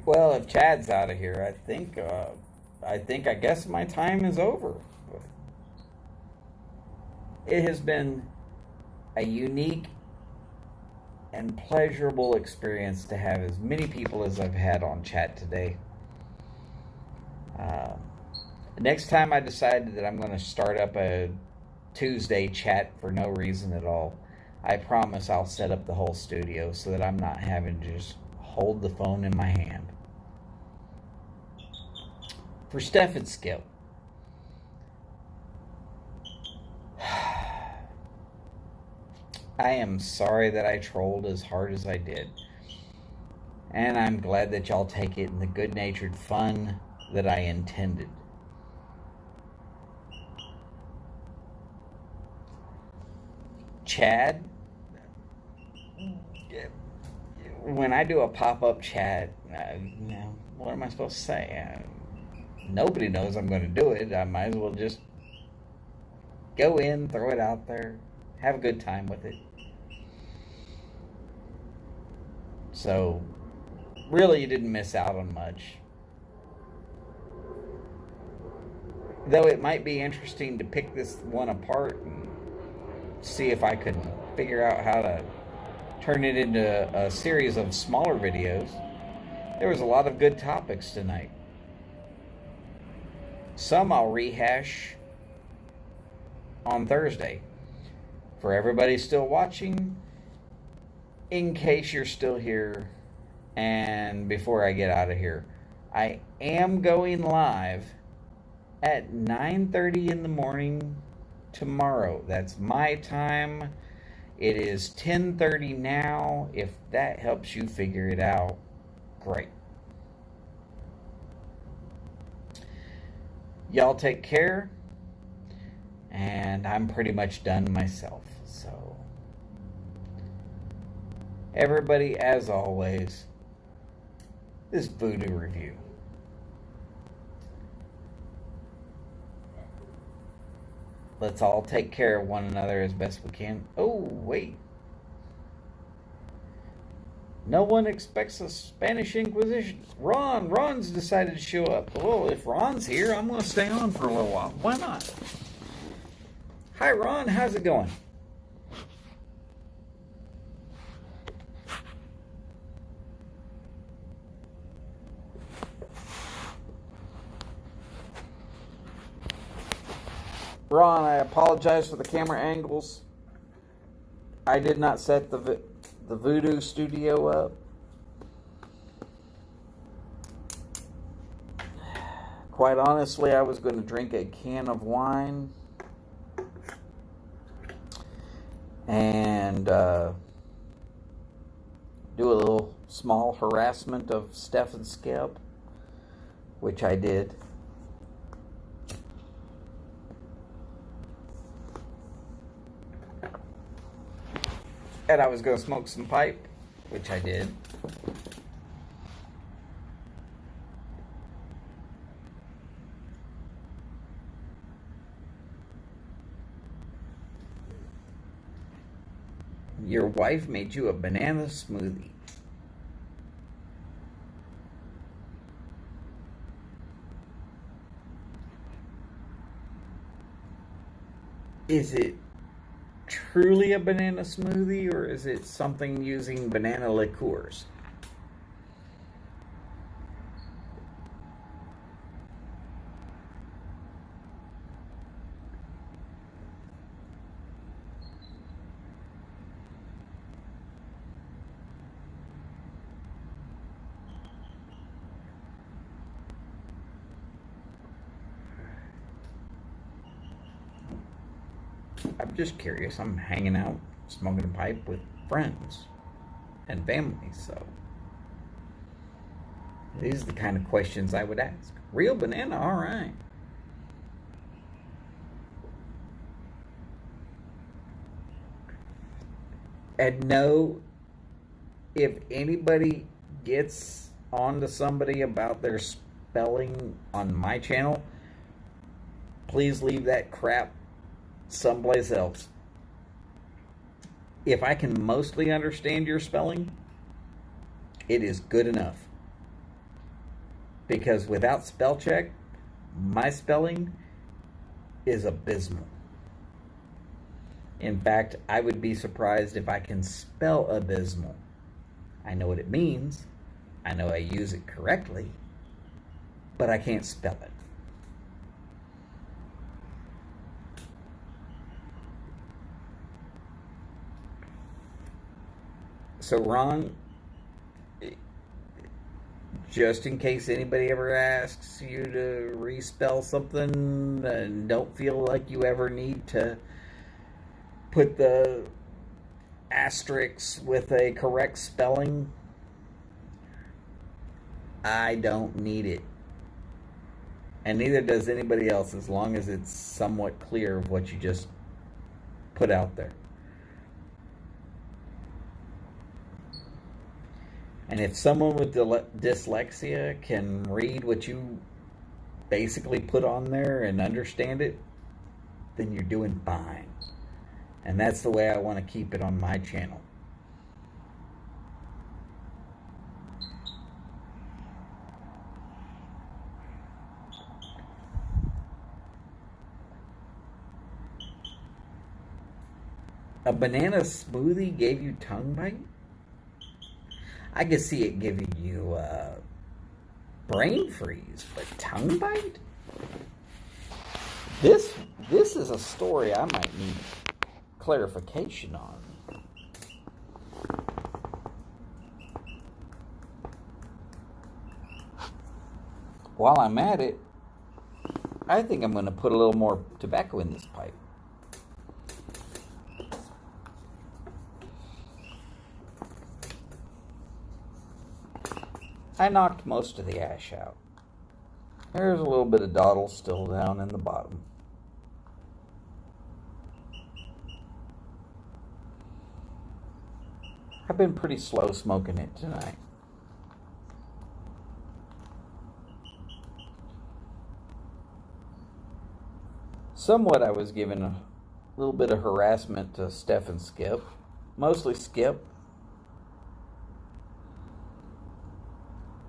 Well, if Chad's out of here, I guess my time is over. It has been a unique and pleasurable experience to have as many people as I've had on chat today. Next time I decided that I'm going to start up a Tuesday chat for no reason at all. I promise I'll set up the whole studio so that I'm not having to just hold the phone in my hand. For Steph and Skip, I am sorry that I trolled as hard as I did. And I'm glad that y'all take it in the good-natured fun that I intended. Chad, when I do a pop-up chat, what am I supposed to say? Nobody knows I'm going to do it. I might as well just go in, throw it out there, have a good time with it. So, really, you didn't miss out on much. Though it might be interesting to pick this one apart and see if I could figure out how to turn it into a series of smaller videos. There was a lot of good topics tonight. Some I'll rehash on Thursday. For everybody still watching, in case you're still here, and before I get out of here, I am going live at 9:30 in the morning tomorrow. That's my time. It is 10:30 now. If that helps you figure it out, great. Y'all take care. And I'm pretty much done myself. So, everybody, as always, this Voodoo Review. Let's all take care of one another as best we can. Oh, wait. No one expects a Spanish Inquisition. Ron's decided to show up. Well, if Ron's here, I'm going to stay on for a little while. Why not? Hi, Ron. How's it going? Ron, I apologize for the camera angles. I did not set the Voodoo studio up. Quite honestly, I was going to drink a can of wine and do a little small harassment of Steph and Skip, which I did. And I was going to smoke some pipe, which I did. Your wife made you a banana smoothie. Is it truly a banana smoothie, or is it something using banana liqueurs? I'm just curious. I'm hanging out, smoking a pipe with friends and family, so these are the kind of questions I would ask. Real banana, all right. And no, if anybody gets onto somebody about their spelling on my channel, please leave that crap someplace else. If I can mostly understand your spelling, it is good enough. Because without spell check, my spelling is abysmal. In fact, I would be surprised if I can spell abysmal. I know what it means. I know I use it correctly, but I can't spell it. So, Ron, just in case anybody ever asks you to respell something, and don't feel like you ever need to put the asterisks with a correct spelling, I don't need it. And neither does anybody else, as long as it's somewhat clear of what you just put out there. And if someone with dyslexia can read what you basically put on there and understand it, then you're doing fine. And that's the way I want to keep it on my channel. A banana smoothie gave you tongue bite? I could see it giving you brain freeze, but tongue bite? This is a story I might need clarification on. While I'm at it, I think I'm going to put a little more tobacco in this pipe. I knocked most of the ash out. There's a little bit of dottle still down in the bottom. I've been pretty slow smoking it tonight. Somewhat I was given a little bit of harassment to Steph and Skip. Mostly Skip.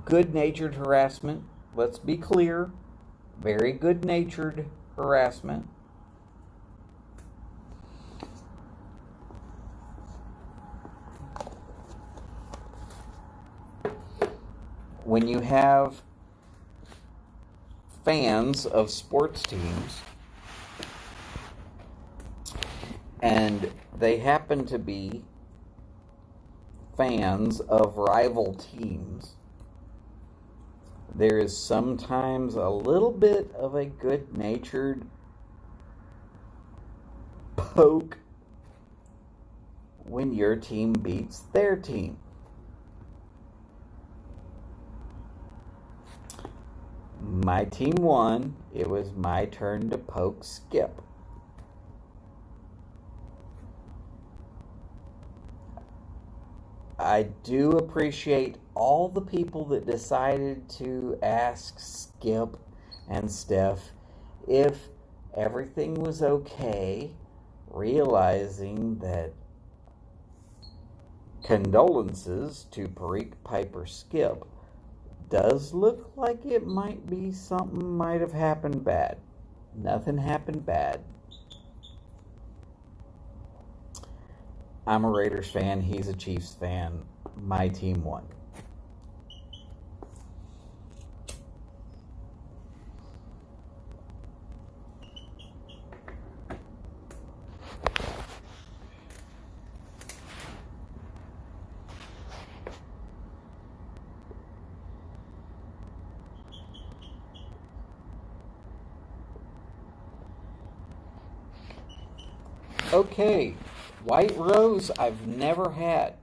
Good-natured harassment. Let's be clear. Very good-natured harassment. When you have fans of sports teams and they happen to be fans of rival teams, there is sometimes a little bit of a good-natured poke when your team beats their team. My team won. It was my turn to poke Skip. I do appreciate all the people that decided to ask Skip and Steph if everything was okay, realizing that Condolences to Perique, Piper, Skip does look like it might be something might have happened bad. Nothing happened bad. I'm a Raiders fan. He's a Chiefs fan. My team won. Okay, White Rose I've never had.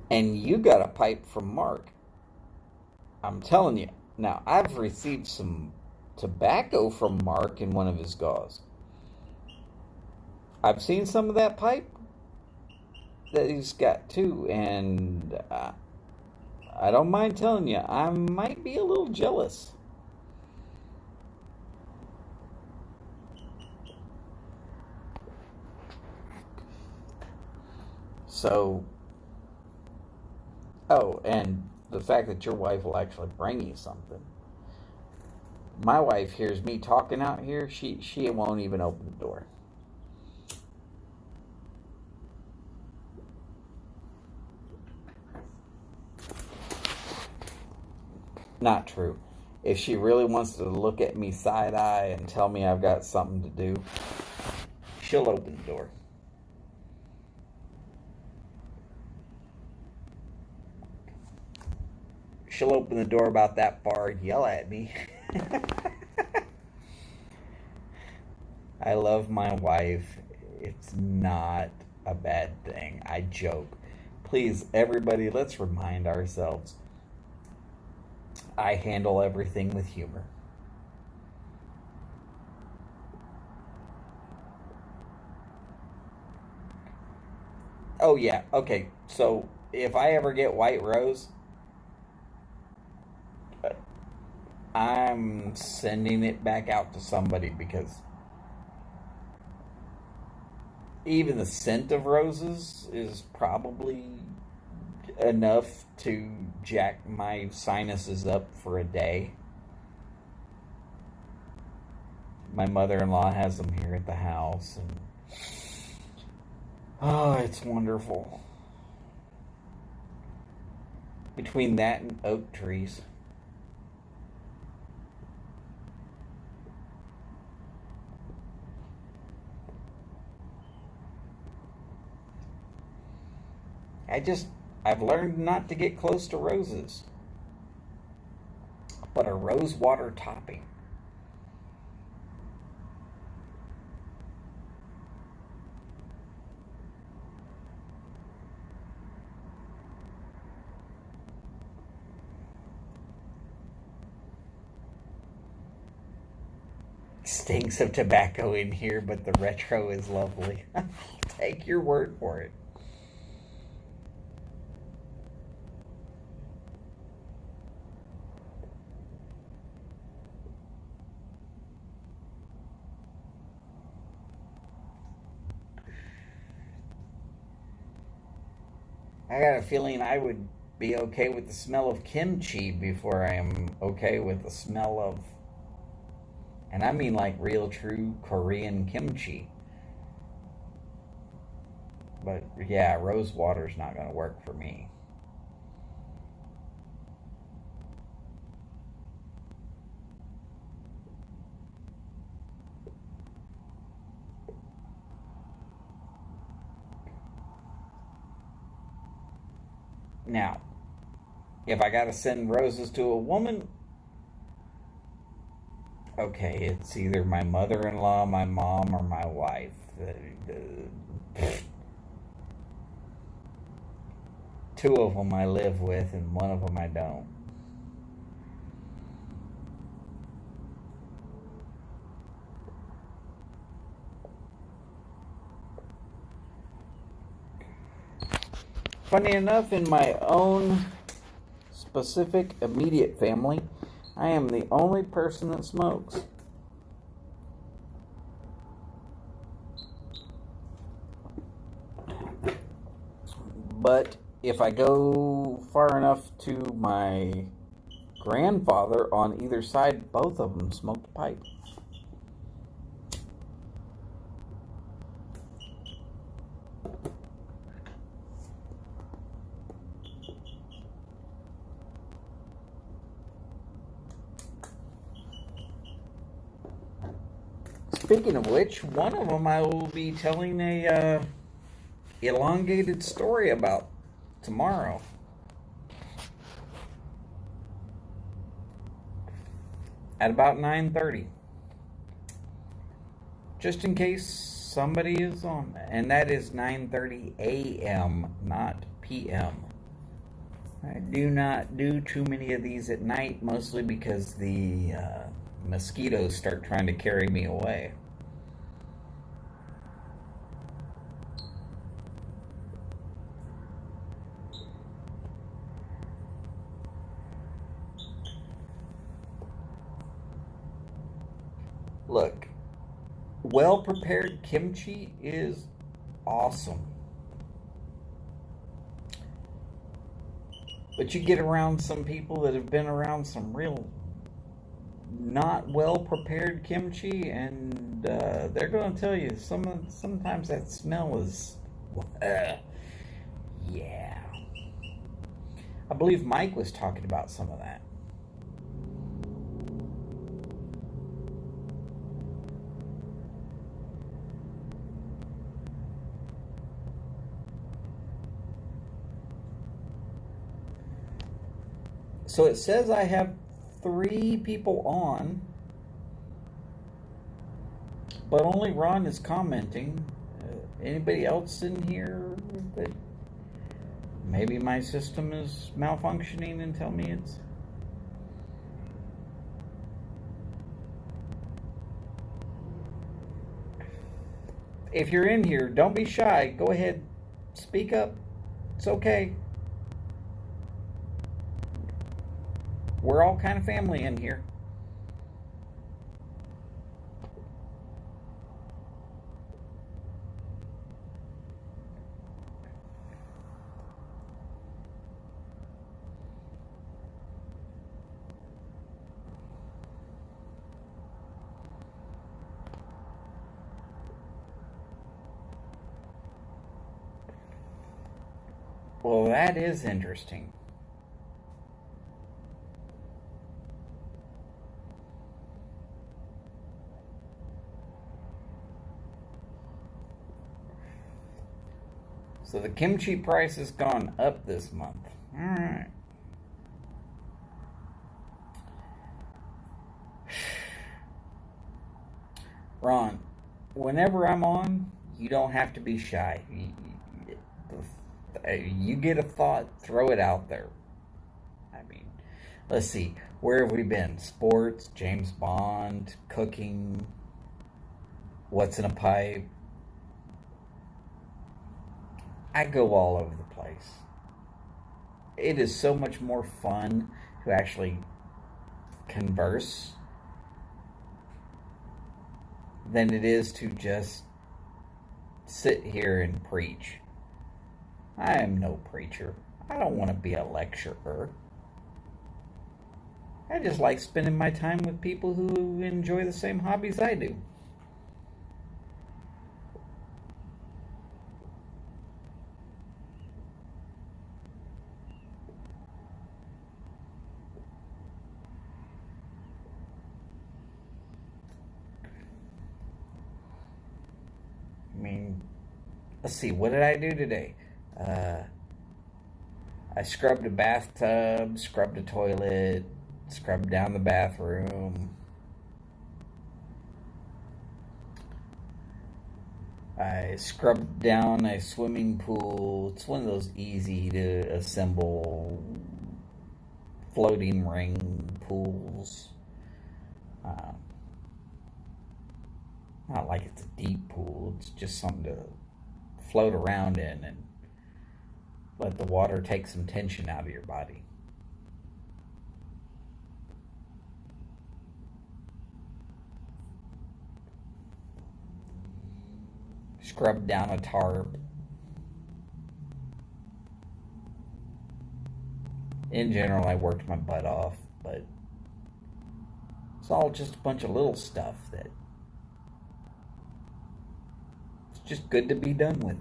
And you got a pipe from Mark. I'm telling you. Now, I've received some tobacco from Mark in one of his gauze. I've seen some of that pipe that he's got too, and I don't mind telling you, I might be a little jealous. So, oh, and the fact that your wife will actually bring you something. My wife hears me talking out here, she won't even open the door. Not true. If she really wants to look at me side-eye and tell me I've got something to do, She'll open the door. She'll open the door about that far and yell at me. I love my wife. It's not a bad thing. I joke. Please, everybody, let's remind ourselves. I handle everything with humor. Oh, yeah. Okay. So, if I ever get white rose, I'm sending it back out to somebody because even the scent of roses is probably enough to jack my sinuses up for a day. My mother-in-law has them here at the house, and oh, it's wonderful. Between that and oak trees. I've learned not to get close to roses. But a rose water topping. Stinks of tobacco in here, but the retro is lovely. I'll take your word for it. I got a feeling I would be okay with the smell of kimchi before I am okay with the smell of, and I mean like real true Korean kimchi. But yeah, rose water's not going to work for me. Now, if I gotta send roses to a woman, okay, it's either my mother-in-law, my mom, or my wife. Two of them I live with, and one of them I don't. Funny enough, in my own specific immediate family, I am the only person that smokes. But if I go far enough to my grandfather on either side, both of them smoked pipe. Speaking of which, one of them I will be telling a elongated story about tomorrow. At about 9:30. Just in case somebody is on. And that is 9:30 a.m., not p.m. I do not do too many of these at night, mostly because the mosquitoes start trying to carry me away. Look, well-prepared kimchi is awesome. But you get around some people that have been around some real not well-prepared kimchi, and they're going to tell you sometimes that smell is, yeah. I believe Mike was talking about some of that. So it says I have 3 people on, but only Ron is commenting. Anybody else in here that maybe my system is malfunctioning and tell me it's... If you're in here, don't be shy. Go ahead. Speak up. It's okay. We're all kind of family in here. Well, that is interesting. So the kimchi price has gone up this month. All right. Ron, whenever I'm on, you don't have to be shy. You get a thought, throw it out there. I mean, let's see. Where have we been? Sports, James Bond, cooking, what's in a pipe. I go all over the place. It is so much more fun to actually converse than it is to just sit here and preach. I am no preacher. I don't want to be a lecturer. I just like spending my time with people who enjoy the same hobbies I do. I mean, let's see, what did I do today? I scrubbed a bathtub, scrubbed a toilet, scrubbed down the bathroom. I scrubbed down a swimming pool. It's one of those easy to assemble floating ring pools. Not like it's a deep pool. It's just something to float around in and let the water take some tension out of your body. Scrubbed down a tarp. In general, I worked my butt off, but it's all just a bunch of little stuff that it's just good to be done with.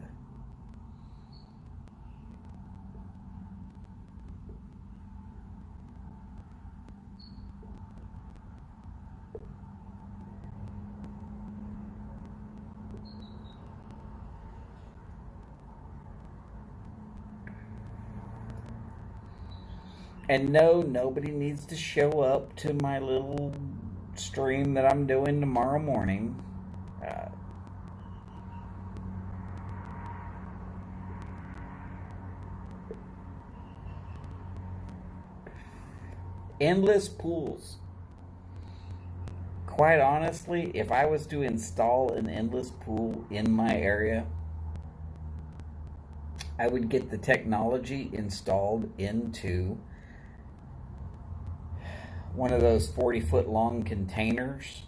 And no, nobody needs to show up to my little stream that I'm doing tomorrow morning. Endless pools. Quite honestly, if I was to install an endless pool in my area, I would get the technology installed into one of those 40-foot long containers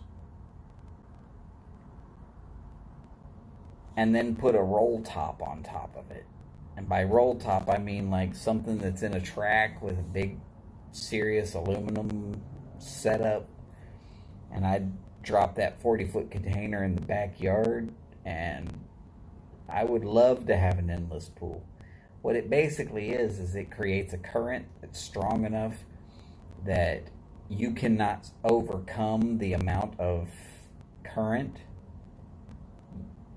and then put a roll top on top of it. And by roll top, I mean like something that's in a track with a big, serious aluminum setup. And I'd drop that 40-foot container in the backyard, and I would love to have an endless pool. What it basically is it creates a current that's strong enough that you cannot overcome the amount of current.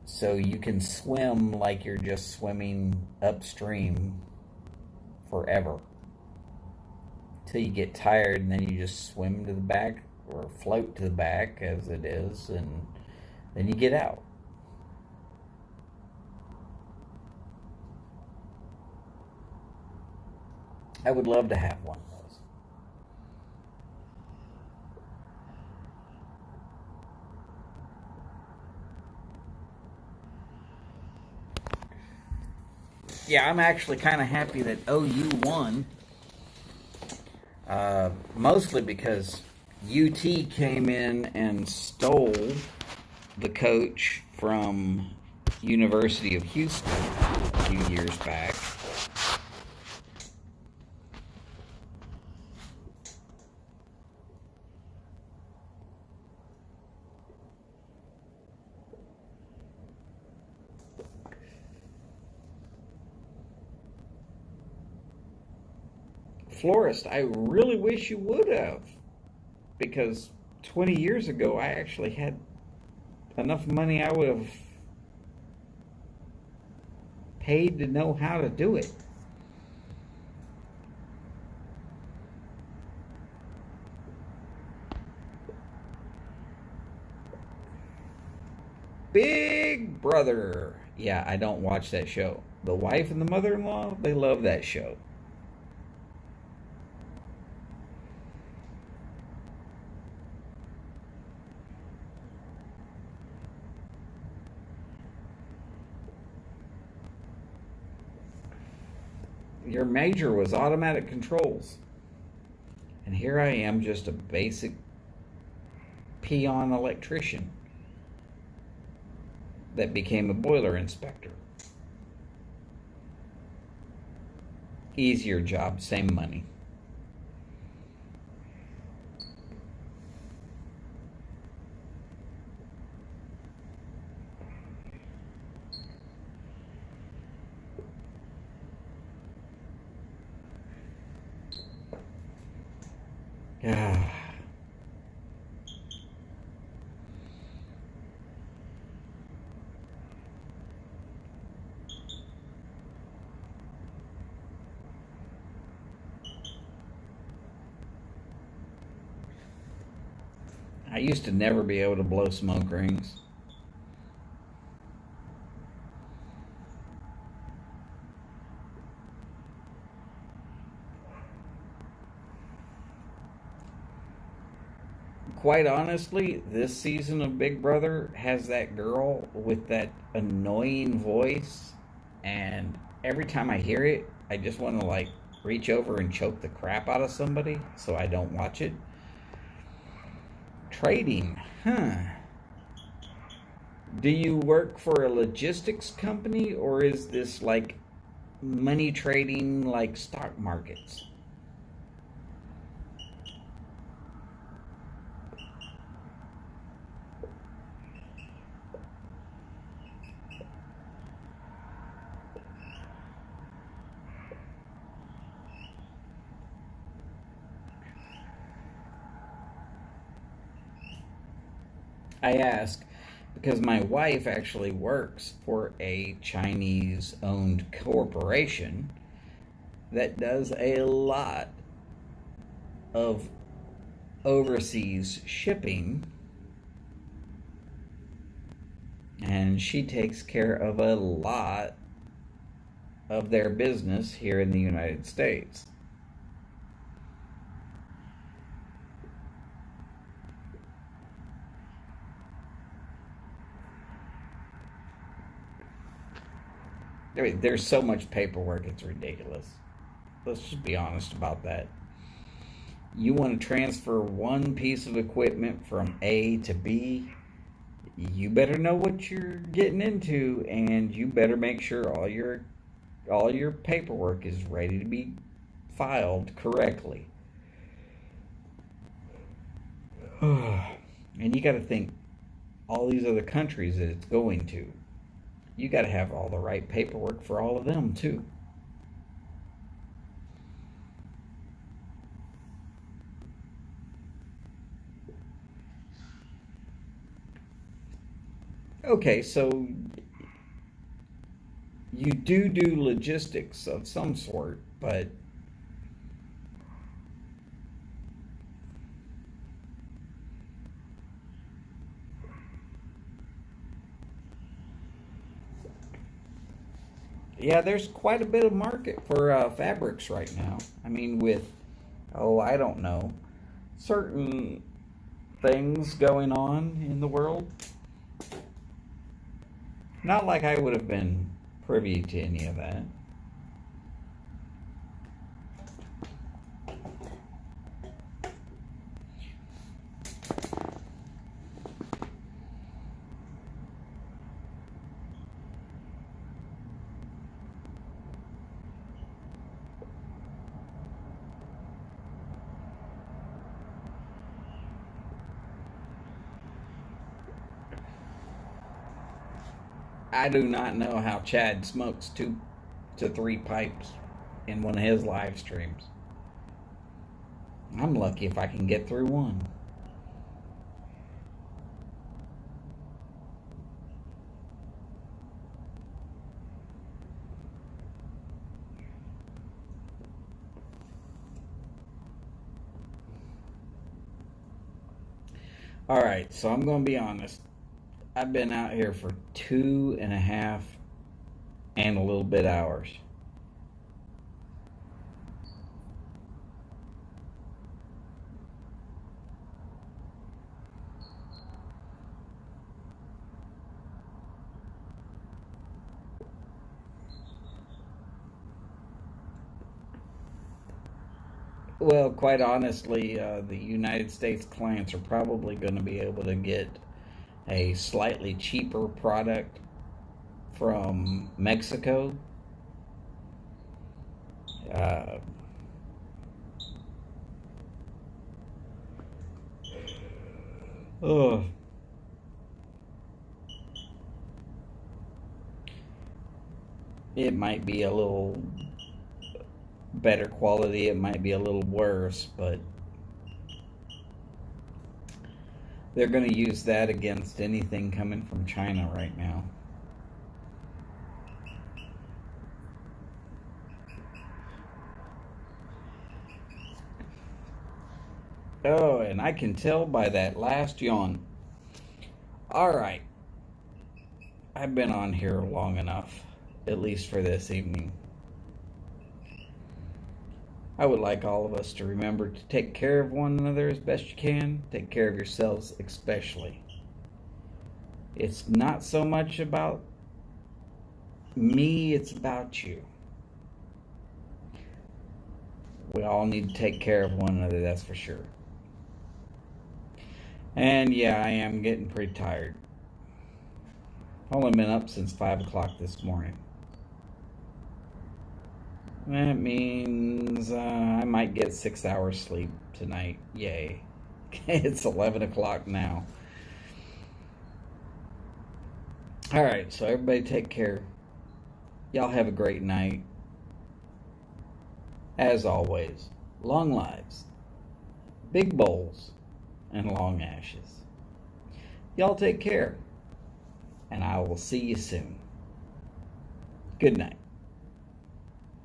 So you can swim like you're just swimming upstream forever till you get tired, and then you just swim to the back or float to the back as it is, and then you get out. I would love to have one of those. Yeah, I'm actually kind of happy that OU won. Mostly because UT came in and stole the coach from University of Houston a few years back. Florist, I really wish you would have, because 20 years ago I actually had enough money I would have paid to know how to do it. Big Brother. Yeah, I don't watch that show. The wife and the mother-in-law, they love that show. Your major was automatic controls. And here I am, just a basic peon electrician that became a boiler inspector. Easier job, same money. Yeah. I used to never be able to blow smoke rings. Quite honestly, this season of Big Brother has that girl with that annoying voice, and every time I hear it, I just want to like reach over and choke the crap out of somebody so I don't watch it. Trading, huh? Do you work for a logistics company, or is this like money trading like stock markets? I ask because my wife actually works for a Chinese owned corporation that does a lot of overseas shipping, and she takes care of a lot of their business here in the United States. I mean, there's so much paperwork, it's ridiculous. Let's just be honest about that. You want to transfer one piece of equipment from A to B, you better know what you're getting into, and you better make sure all your paperwork is ready to be filed correctly. And you got to think all these other countries that it's going to. You got to have all the right paperwork for all of them too. Okay, so you do logistics of some sort, but Yeah, there's quite a bit of market for fabrics right now. I mean, with, I don't know, certain things going on in the world. Not like I would have been privy to any of that. I do not know how Chad smokes 2 to 3 pipes in one of his live streams. I'm lucky if I can get through one. All right, so I'm going to be honest. I've been out here for 2.5 and a little bit hours. Well, quite honestly, the United States clients are probably going to be able to get a slightly cheaper product from Mexico. Uh, oh, it might be a little better quality, it might be a little worse, but they're going to use that against anything coming from China right now. Oh, and I can tell by that last yawn. All right. I've been on here long enough, at least for this evening. I would like all of us to remember to take care of one another as best you can. Take care of yourselves especially. It's not so much about me, it's about you. We all need to take care of one another, that's for sure. And yeah, I am getting pretty tired. I've only been up since 5 o'clock this morning. That means I might get 6 hours sleep tonight. Yay. It's 11 o'clock now. All right, so everybody take care. Y'all have a great night. As always, long lives, big bowls, and long ashes. Y'all take care, and I will see you soon. Good night.